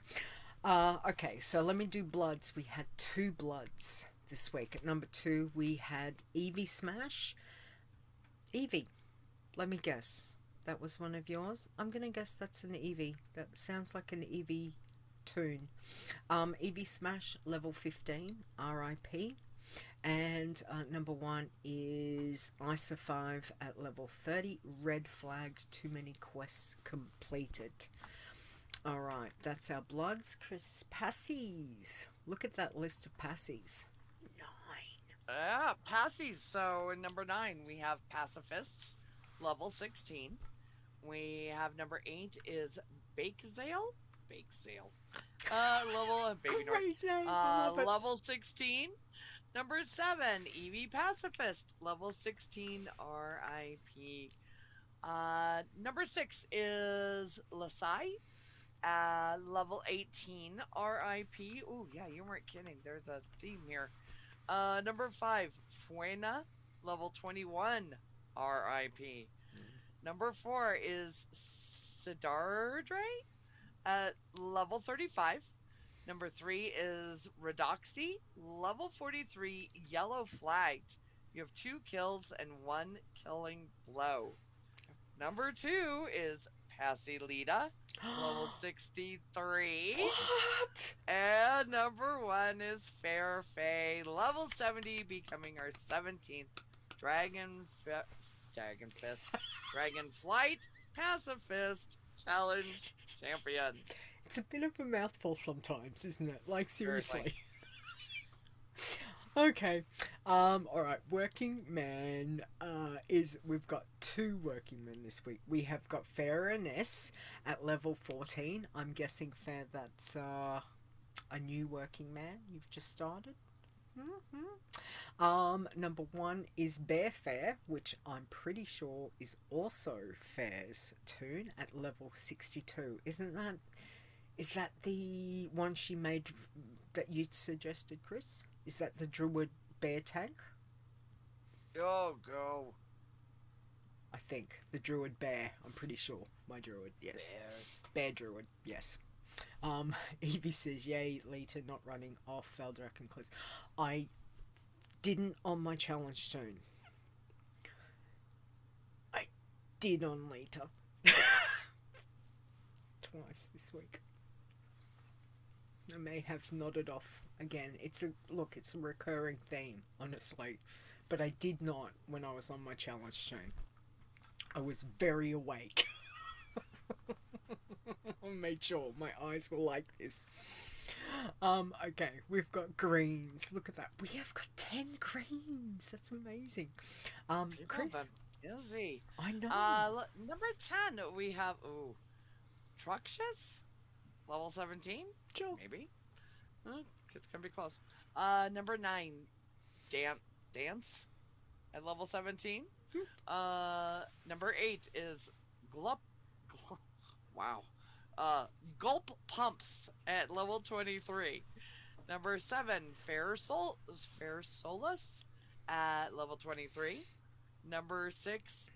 Okay, so let me do bloods. We had 2 bloods this week. At number 2, we had Eevee Smash. Eevee, let me guess. That was one of yours? I'm going to guess that's an Eevee. That sounds like an Eevee tune. Eevee Smash, level 15, RIP. And number 1 is Isa 5 at level 30. Red flagged, too many quests completed. Alright, that's our bloods. Khrys, passies. Look at that list of passies. 9. Passies. So in number 9, we have Pacifists, level 16. We have number 8 is Bakesale. Level 16. Number 7, Eevee Pacifist, level 16, RIP. Number 6 is Lasai, level 18, RIP. Ooh, yeah, you weren't kidding. There's a theme here. Number 5, Fuena, level 21, RIP. Number 4 is Sidardre at level 35. Number 3 is Redoxy, level 43, yellow flagged. You have 2 kills and 1 killing blow. Number 2 is Passy Leeta, level 63. What? And number 1 is Ferrefae, level 70, becoming our 17th Dragonflight Pacifist Challenge champion. It's a bit of a mouthful sometimes, isn't it? Like, seriously. Seriously. Okay. Alright, working man we've got 2 working men this week. We have got Fairness at level 14. I'm guessing, Fair, that's a new working man you've just started. Number 1 is Bear Fair, which I'm pretty sure is also Fair's tune at level 62. Is that the one she made that you suggested, Khrys? Is that the Druid Bear tank? Go. I think. The Druid Bear, I'm pretty sure. My Druid, yes. Bear Druid, yes. Evie says, yay, Leeta not running off Feldrack and Cliff. I didn't on my challenge soon. I did on Leeta. Twice this week. I may have nodded off again. It's a recurring theme, honestly. But I did not when I was on my challenge soon. I was very awake. I made sure my eyes were like this. Okay, we've got greens. Look at that. We have got 10 greens. That's amazing. Khrys, Busy. I know. Number 10, we have Truxious, level 17. Sure. Maybe. It's gonna be close. Number 9, Dance at level 17. Number 8 is wow. Gulp Pumps at level 23. Number 7, Fair Solus at level 23. Number 6,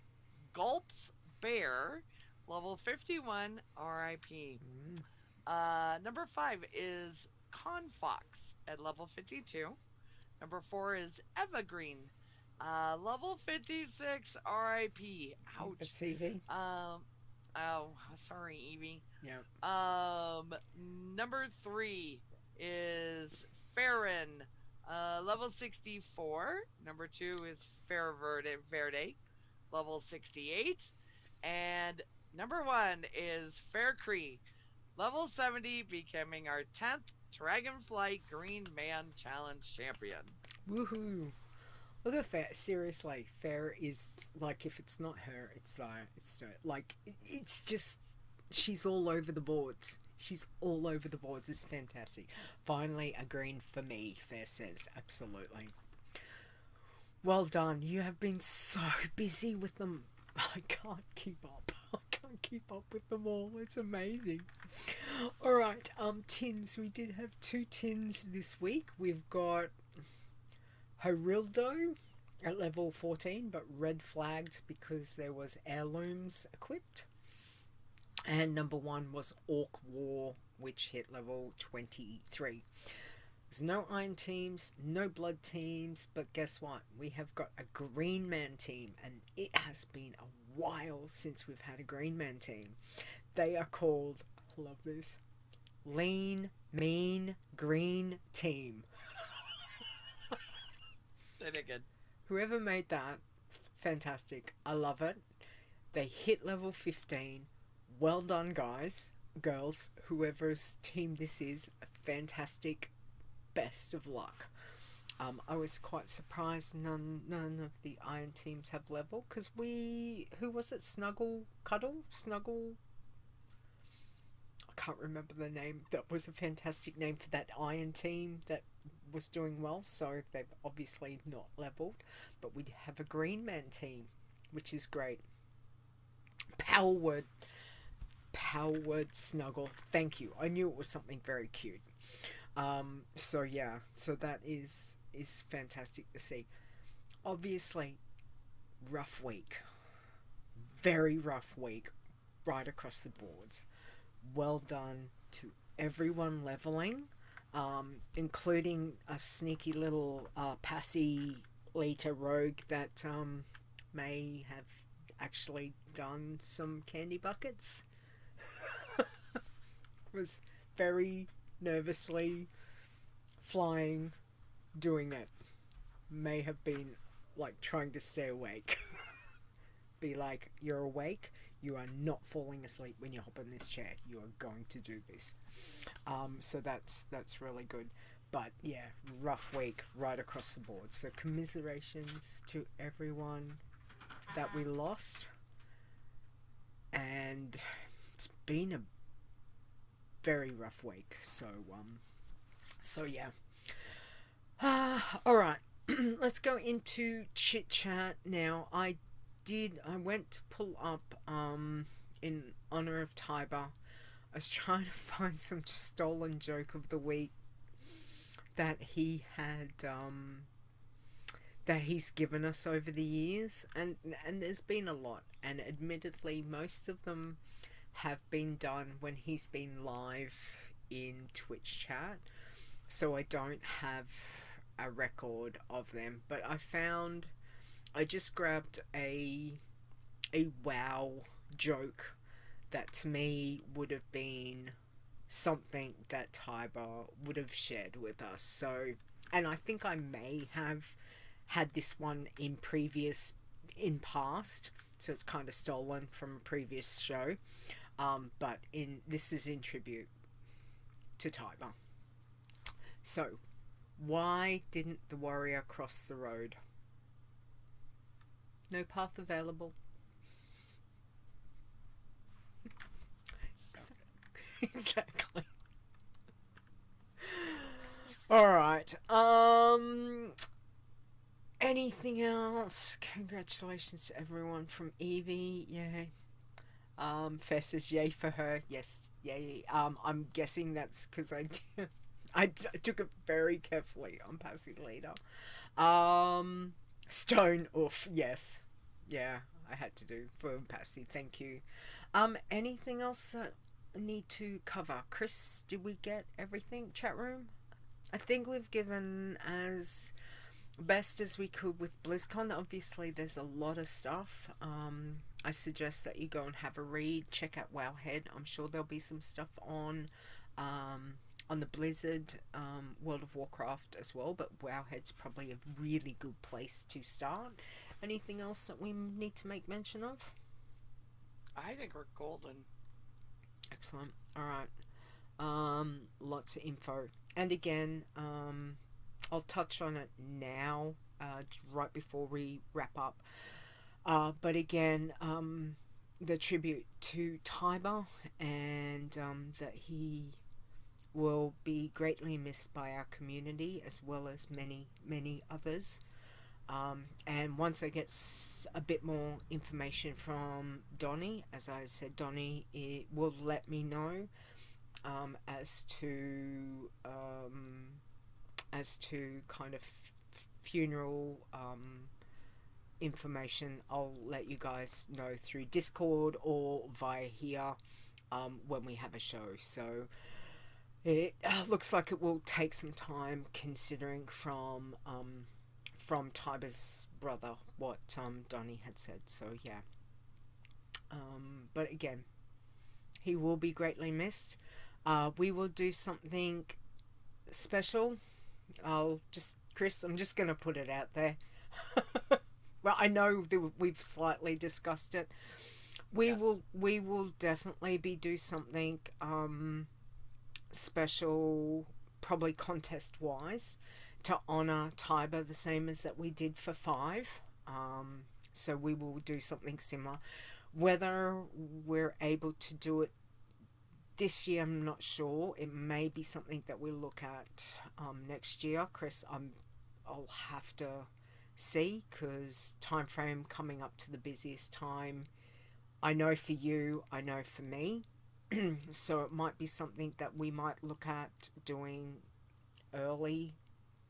Gulp's Bear, level 51, RIP. Number 5 is Confox at level 52. Number 4 is Evergreen, level 56, RIP. Ouch. It's Evie. Oh, sorry, Evie. Yeah. Number 3 is Farron, level 64. Number 2 is Ferrecridhe, level 68. And number 1 is Ferrecridhe, level 70, becoming our 10th Dragonflight Green Man Challenge champion. Woohoo. Look at Faire. Seriously, Faire is like, if it's not her, it's just, she's all over the boards. She's all over the boards. It's fantastic. Finally, a green for me, Faire says. Absolutely. Well done. You have been so busy with them. I can't keep up. I can't keep up with them all. It's amazing. Alright, tins. We did have 2 tins this week. We've got Horildo at level 14, but red flagged because there was heirlooms equipped. And number 1 was Orc War, which hit level 23. There's no iron teams, no blood teams, but guess what? We have got a green man team, and it has been a while since we've had a green man team. They are called, I love this, Lean, Mean, Green Team. They did good. Whoever made that, fantastic. I love it. They hit level 15. Well done, guys, girls, whoever's team this is, fantastic. Best of luck. I was quite surprised none of the iron teams have level, because who was it? Snuggle? I can't remember the name. That was a fantastic name for that iron team that was doing well, so they've obviously not leveled, but we have a green man team, which is great. Power word Snuggle. Thank you. I knew it was something very cute. So yeah, so that is fantastic to see. Obviously, rough week. Very rough week right across the boards. Well done to everyone leveling, including a sneaky little passy Leeta rogue that may have actually done some candy buckets. Was very nervously flying, doing it. May have been like trying to stay awake. Be like, you're awake, you are not falling asleep when you hop in this chair, you are going to do this. So that's really good. But yeah, rough week right across the board. So commiserations to everyone that we lost. And it's been a very rough week. So yeah. Alright. Let's go into chit chat now. I went to pull up in honor of Tiber. I was trying to find some stolen joke of the week that he had that he's given us over the years, and there's been a lot, and admittedly most of them have been done when he's been live in Twitch chat, so I don't have a record of them. But I just grabbed a WoW joke that to me would have been something that Tiber would have shared with us. So, and I think I may have had this one in past, so it's kind of stolen from a previous show. but this is in tribute to Tiber. So, why didn't the warrior cross the road? No path available. Exactly. Alright. Anything else? Congratulations to everyone from Evie. Yay. Fair says yay for her. Yes, yay. I'm guessing that's because I took it very carefully on passing Leeta. Stone, oof, yes. Yeah, I had to do for Passy, thank you. Anything else that I need to cover? Khrys, did we get everything? Chat room? I think we've given as best as we could with BlizzCon. Obviously, there's a lot of stuff. I suggest that you go and have a read. Check out Wowhead. I'm sure there'll be some stuff on the Blizzard World of Warcraft as well, but Wowhead's probably a really good place to start. Anything else that we need to make mention of? I think we're golden. Excellent. Alright. Lots of info. And again, I'll touch on it now, right before we wrap up. But again, the tribute to Tiber, and that he will be greatly missed by our community as well as many, many others. And once I get a bit more information from Donnie, as I said, Donnie will let me know as to kind of funeral information. I'll let you guys know through Discord or via here when we have a show. So it looks like it will take some time, considering from Tiber's brother what Donnie had said. So yeah, but again, he will be greatly missed. We will do something special. Khrys, I'm just gonna put it out there. Well, I know that we've slightly discussed it. We will definitely do something special, probably contest wise, to honor Tiber, the same as that we did for 5. So we will do something similar. Whether we're able to do it this year, I'm not sure. It may be something that we'll look at next year. Khrys, I'll have to see, because time frame coming up to the busiest time, I know for you, I know for me. So it might be something that we might look at doing early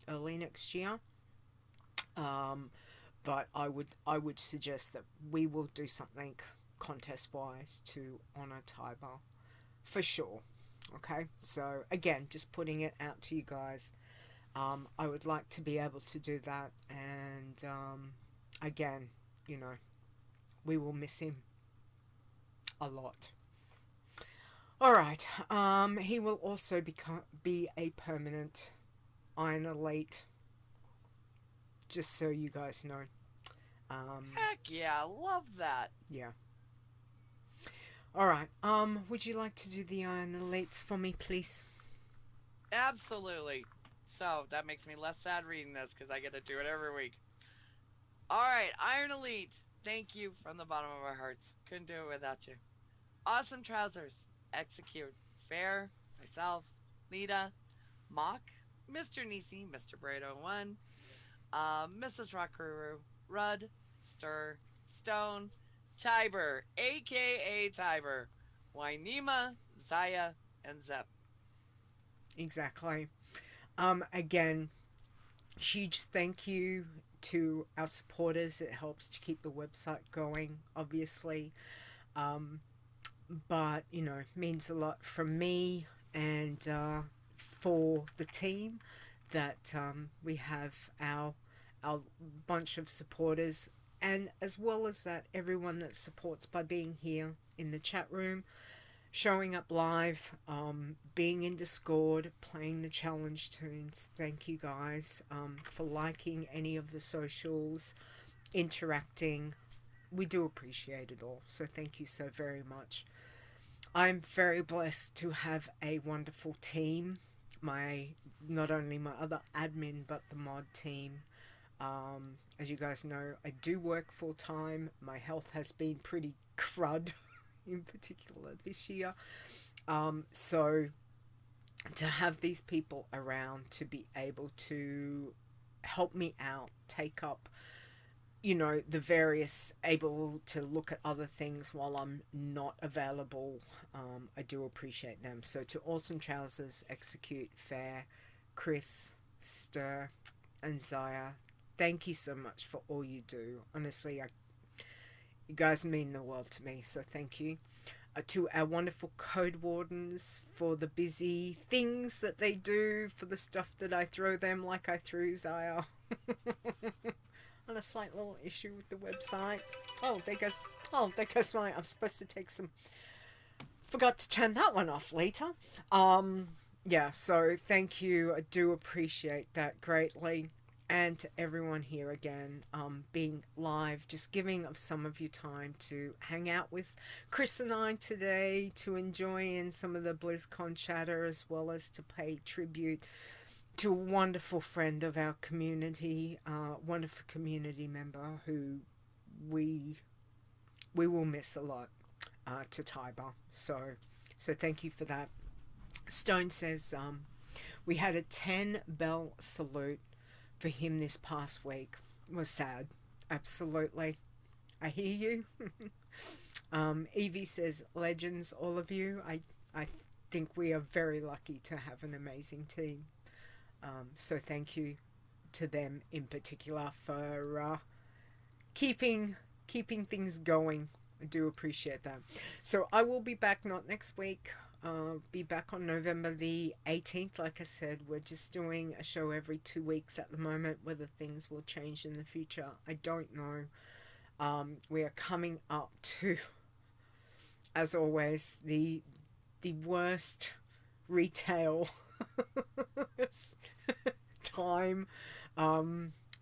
next year. But I would suggest that we will do something contest wise to honor Tiber for sure. Okay, so again, just putting it out to you guys. I would like to be able to do that, and again, you know, we will miss him a lot. Alright, he will also be a permanent Iron Elite, just so you guys know. Heck yeah, love that. Yeah. Alright, would you like to do the Iron Elites for me, please? Absolutely. So, that makes me less sad reading this, because I get to do it every week. Alright, Iron Elite, thank you from the bottom of our hearts. Couldn't do it without you. Awesome Trousers, Execute, Fair, myself, Leeta, Mock, Mr. Nisi, Mr. Brado 1, Mrs. Rockuru, Rudd, Stir, Stone, Tiber, aka Tiber, Wynema, Zaya, and Zep. Exactly. Again, huge thank you to our supporters. It helps to keep the website going, obviously. But, you know, means a lot from me and for the team that we have our bunch of supporters, and as well as that, everyone that supports by being here in the chat room, showing up live, being in Discord, playing the challenge tunes. Thank you guys for liking any of the socials, interacting. We do appreciate it all, so thank you so very much. I'm very blessed to have a wonderful team. Not only my other admin, but the mod team. As you guys know, I do work full time. My health has been pretty crud, in particular this year. So to have these people around to be able to help me out, take up, the various, able to look at other things while I'm not available, I do appreciate them. So to Awesome Trousers, Execute, Fair, Khrys, Stir, and Zaya, thank you so much for all you do. Honestly, you guys mean the world to me, so thank you. To our wonderful code wardens for the busy things that they do, for the stuff that I throw them, like I threw Zaya. On a slight little issue with the website. There goes my, I'm supposed to take some, forgot to turn that one off later. Yeah, so thank you, I do appreciate that greatly. And to everyone here again, being live, just giving of some of your time to hang out with Khrys and I today, to enjoy in some of the BlizzCon chatter, as well as to pay tribute to a wonderful friend of our community, wonderful community member who we will miss a lot, to Tiber. So thank you for that. Stone says, we had a 10 bell salute for him this past week. It was sad. Absolutely. I hear you. Evie says, legends, all of you. I think we are very lucky to have an amazing team. So thank you to them in particular for keeping things going. I do appreciate that. So I will be back, not next week. Be back on November the 18th. Like I said, we're just doing a show every 2 weeks at the moment. Whether things will change in the future, I don't know. We are coming up to, as always, the worst retail time.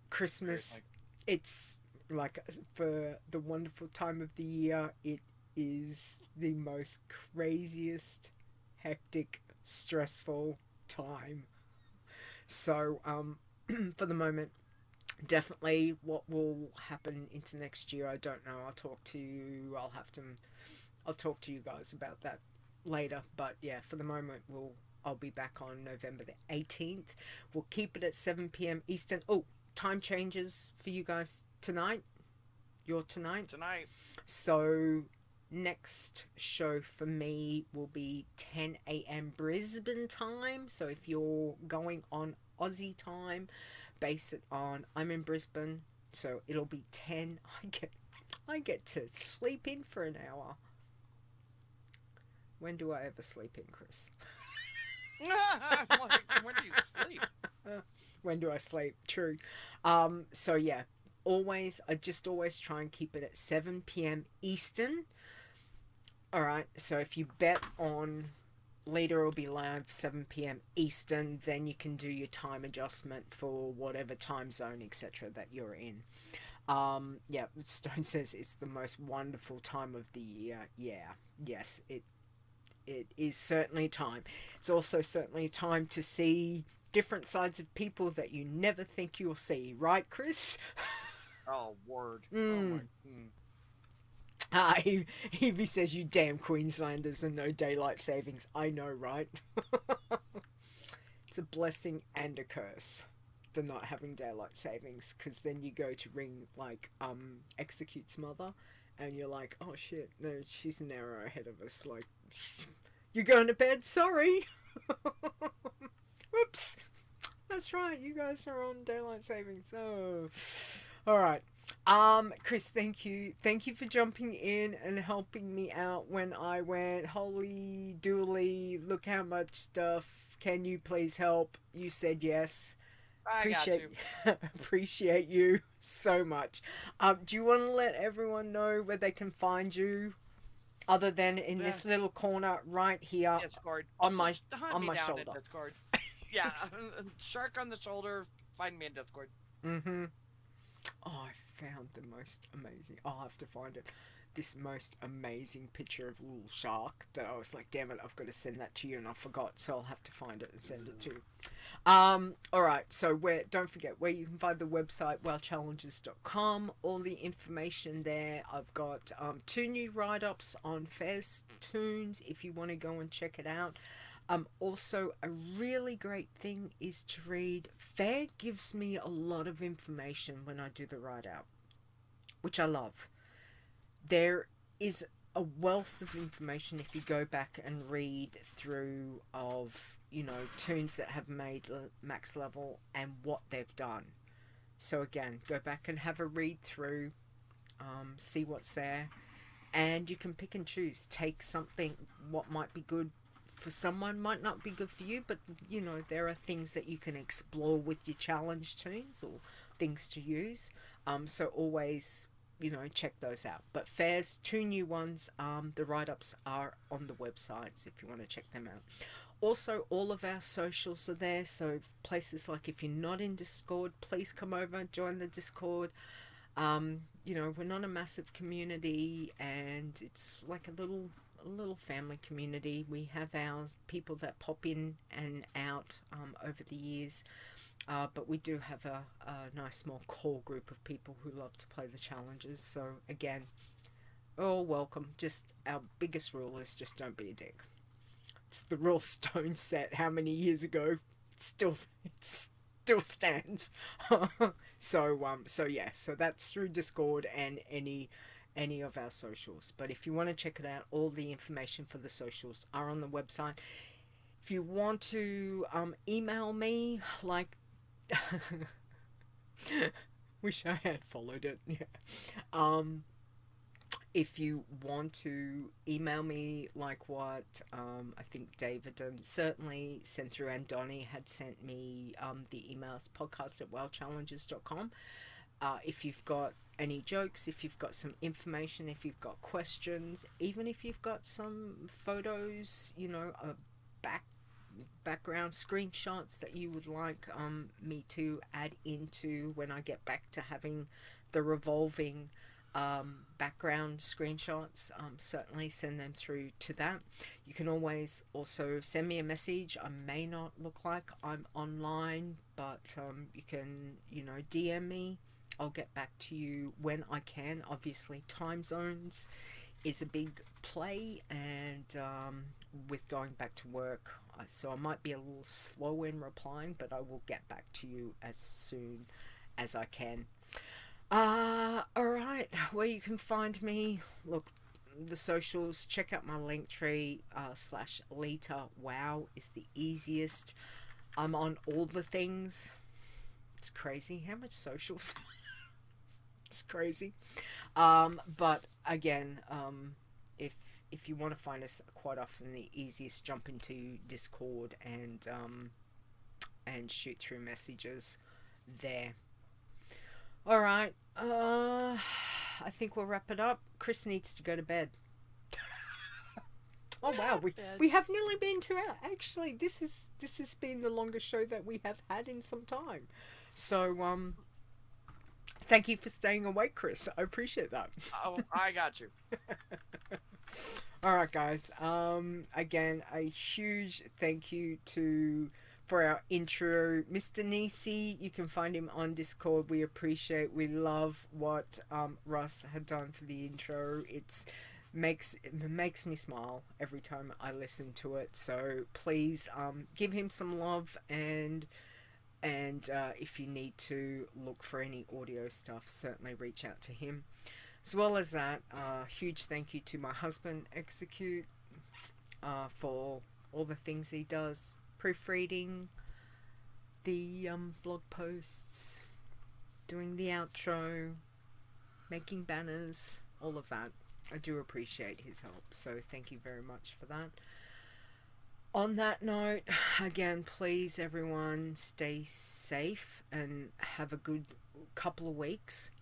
Christmas, it's like, for the wonderful time of the year, it is the most craziest, hectic, stressful time. So for the moment, definitely what will happen into next year, I don't know. I'll talk to you guys about that later. But yeah, for the moment, I'll be back on November the 18th. We'll keep it at 7 p.m. Eastern. Oh, time changes for you guys tonight. Tonight. So next show for me will be 10 a.m. Brisbane time. So if you're going on Aussie time, base it on, I'm in Brisbane, so it'll be 10. I get to sleep in for an hour. When do I ever sleep in, Khrys? When do you sleep? When do I sleep? True. So yeah, I just always try and keep it at 7 p.m. Eastern. Alright, so if you bet on Leeta will be live 7 p.m. Eastern, then you can do your time adjustment for whatever time zone, etc. that you're in. Yeah, Stone says it's the most wonderful time of the year. Yeah, yes, it is certainly time. It's also certainly time to see different sides of people that you never think you'll see, right, Khrys? Oh, word. Oh my. Evie says, you damn Queenslanders and no daylight savings. I know, right? It's a blessing and a curse, the not having daylight savings, because then you go to ring, like, Execute's mother, and you're like, oh shit, no, she's an hour ahead of us, like, you're going to bed, sorry! Whoops! That's right, you guys are on daylight savings, oh... Alright, Khrys, thank you for jumping in and helping me out when I went, holy dooly, look how much stuff, can you please help? You said yes. Appreciate you so much. Do you want to let everyone know where they can find you, other than in this little corner right here? Discord. on my Down shoulder. in Discord. Yeah, shark on the shoulder, find me in Discord. Mm-hmm. Oh, I found the most amazing. I'll have to find it. this most amazing picture of a little shark that I was like, damn it, I've got to send that to you, and I forgot, so I'll have to find it and send it to you. Alright, so don't forget where you can find the website, wowchallenges.com, all the information there. I've got 2 new write-ups on Faire's tunes if you want to go and check it out. Also, a really great thing is to read. Faire gives me a lot of information when I do the write-out, which I love. There is a wealth of information if you go back and read through of, you know, tunes that have made max level and what they've done. So again, go back and have a read through, see what's there, and you can pick and choose. Take something, what might be good for someone might not be good for you, but you know, there are things that you can explore with your challenge tunes or things to use. So always, you know, check those out. But Faire's 2 new ones, the write-ups are on the websites if you want to check them out. Also, all of our socials are there, so places like if you're not in Discord, please come over and join the Discord. You know, we're not a massive community, and it's like a little family community. We have our people that pop in and out over the years. But we do have a nice small core group of people who love to play the challenges. So again, all welcome. Just our biggest rule is just don't be a dick. It's the real stone set how many years ago. It still stands. So yeah, so that's through Discord and any of our socials. But if you want to check it out, all the information for the socials are on the website. If you want to email me, like wish I had followed it. Yeah. If you want to email me, like what I think David and certainly sent through, and Donnie had sent me the emails, podcast@wowchallenges.com. If you've got any jokes, if you've got some information, if you've got questions, even if you've got some photos, you know, background screenshots that you would like me to add into when I get back to having the revolving background screenshots, certainly send them through to that. You can always also send me a message. I may not look like I'm online, but you can, you know, DM me. I'll get back to you when I can. Obviously, time zones is a big play, and with going back to work, so I might be a little slow in replying, but I will get back to you as soon as I can. Alright, where you can find me, look, the socials, check out my Linktree, /Leeta. Wow is the easiest. I'm on all the things. It's crazy how much socials. It's crazy. But again, if you want to find us, quite often the easiest, jump into Discord and shoot through messages there. Alright, I think we'll wrap it up. Khrys needs to go to bed. Oh wow, we have nearly been 2 hours. Actually, this has been the longest show that we have had in some time. So thank you for staying awake, Khrys. I appreciate that. Oh, I got you. Alright guys, again, a huge thank you for our intro, Mr. Nisi. You can find him on Discord. We love what Russ had done for the intro. It makes me smile every time I listen to it. So please give him some love, and if you need to look for any audio stuff, certainly reach out to him. As well as that, huge thank you to my husband, Execute, for all the things he does. Proofreading the vlog posts, doing the outro, making banners, all of that. I do appreciate his help, so thank you very much for that. On that note, again, please everyone stay safe and have a good couple of weeks.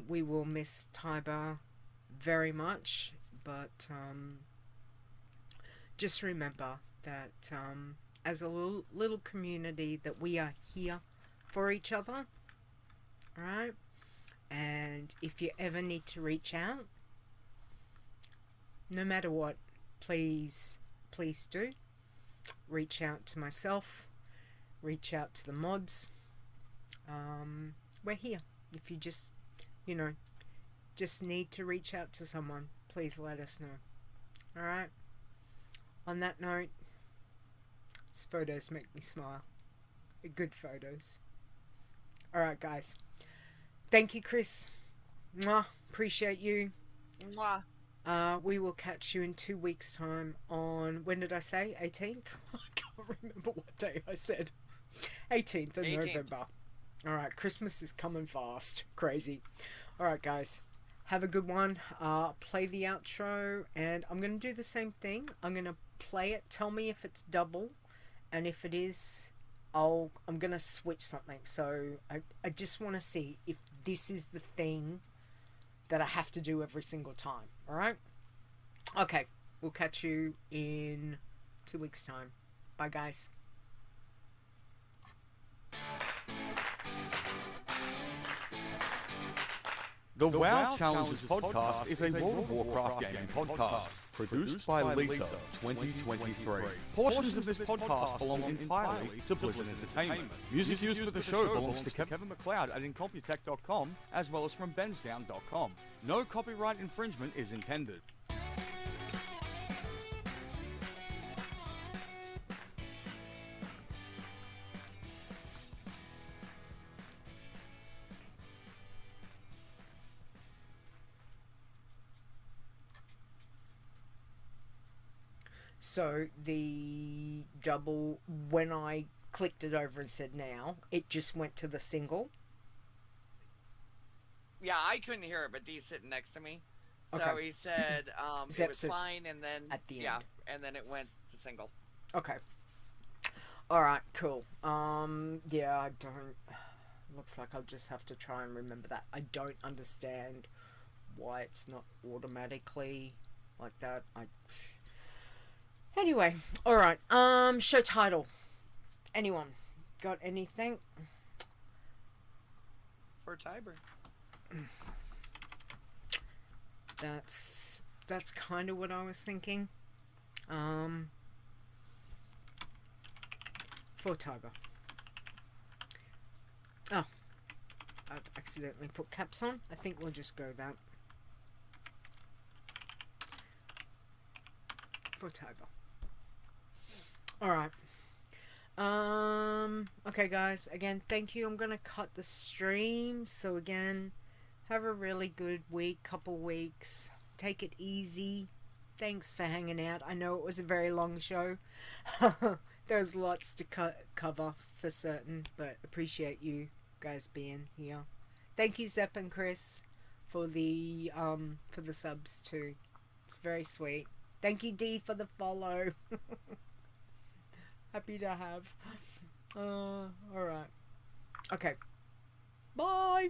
We will miss Tiber very much, but just remember that as a little community, that we are here for each other, alright? And if you ever need to reach out, no matter what, please do reach out to myself, reach out to the mods. We're here. If you just need to reach out to someone, please let us know. Alright? On that note, these photos make me smile. They're good photos. Alright, guys. Thank you, Khrys. Mwah. Appreciate you. Mwah. We will catch you in 2 weeks' time on, when did I say? 18th? I can't remember what day I said. 18th of November. Alright, Christmas is coming fast. Crazy. Alright, guys. Have a good one. Play the outro, and I'm going to do the same thing. I'm going to play it. Tell me if it's double, and if it is, I'm going to switch something. So I just want to see if this is the thing that I have to do every single time. Alright? Okay. We'll catch you in 2 weeks' time. Bye, guys. The WoW Challenges podcast is a World of Warcraft gaming podcast produced by Leeta 2023. Portions of this podcast belong entirely to Blizzard Entertainment. Music used for the show belongs to Kevin MacLeod at Incompetech.com as well as from bensound.com. No copyright infringement is intended. So the double, when I clicked it over and said now, it just went to the single. Yeah, I couldn't hear it, but Dee's sitting next to me. So Okay. he said it Zep was says fine, and then at the yeah, end. and then it went to single. Okay. Alright, cool. Yeah, I don't... Looks like I'll just have to try and remember that. I don't understand why it's not automatically like that. Anyway, alright. Show title. Anyone got anything? For Tiber. That's kind of what I was thinking. For Tiber. Oh, I've accidentally put caps on. I think we'll just go that. For Tiber. Alright. Okay guys, again, thank you. I'm gonna cut the stream. So again, have a really good week, couple weeks. Take it easy. Thanks for hanging out. I know it was a very long show. There's lots to cover for certain, but appreciate you guys being here. Thank you, Zep and Khrys, for the subs too. It's very sweet. Thank you, Dee, for the follow. Happy to have. Alright. Okay. Bye!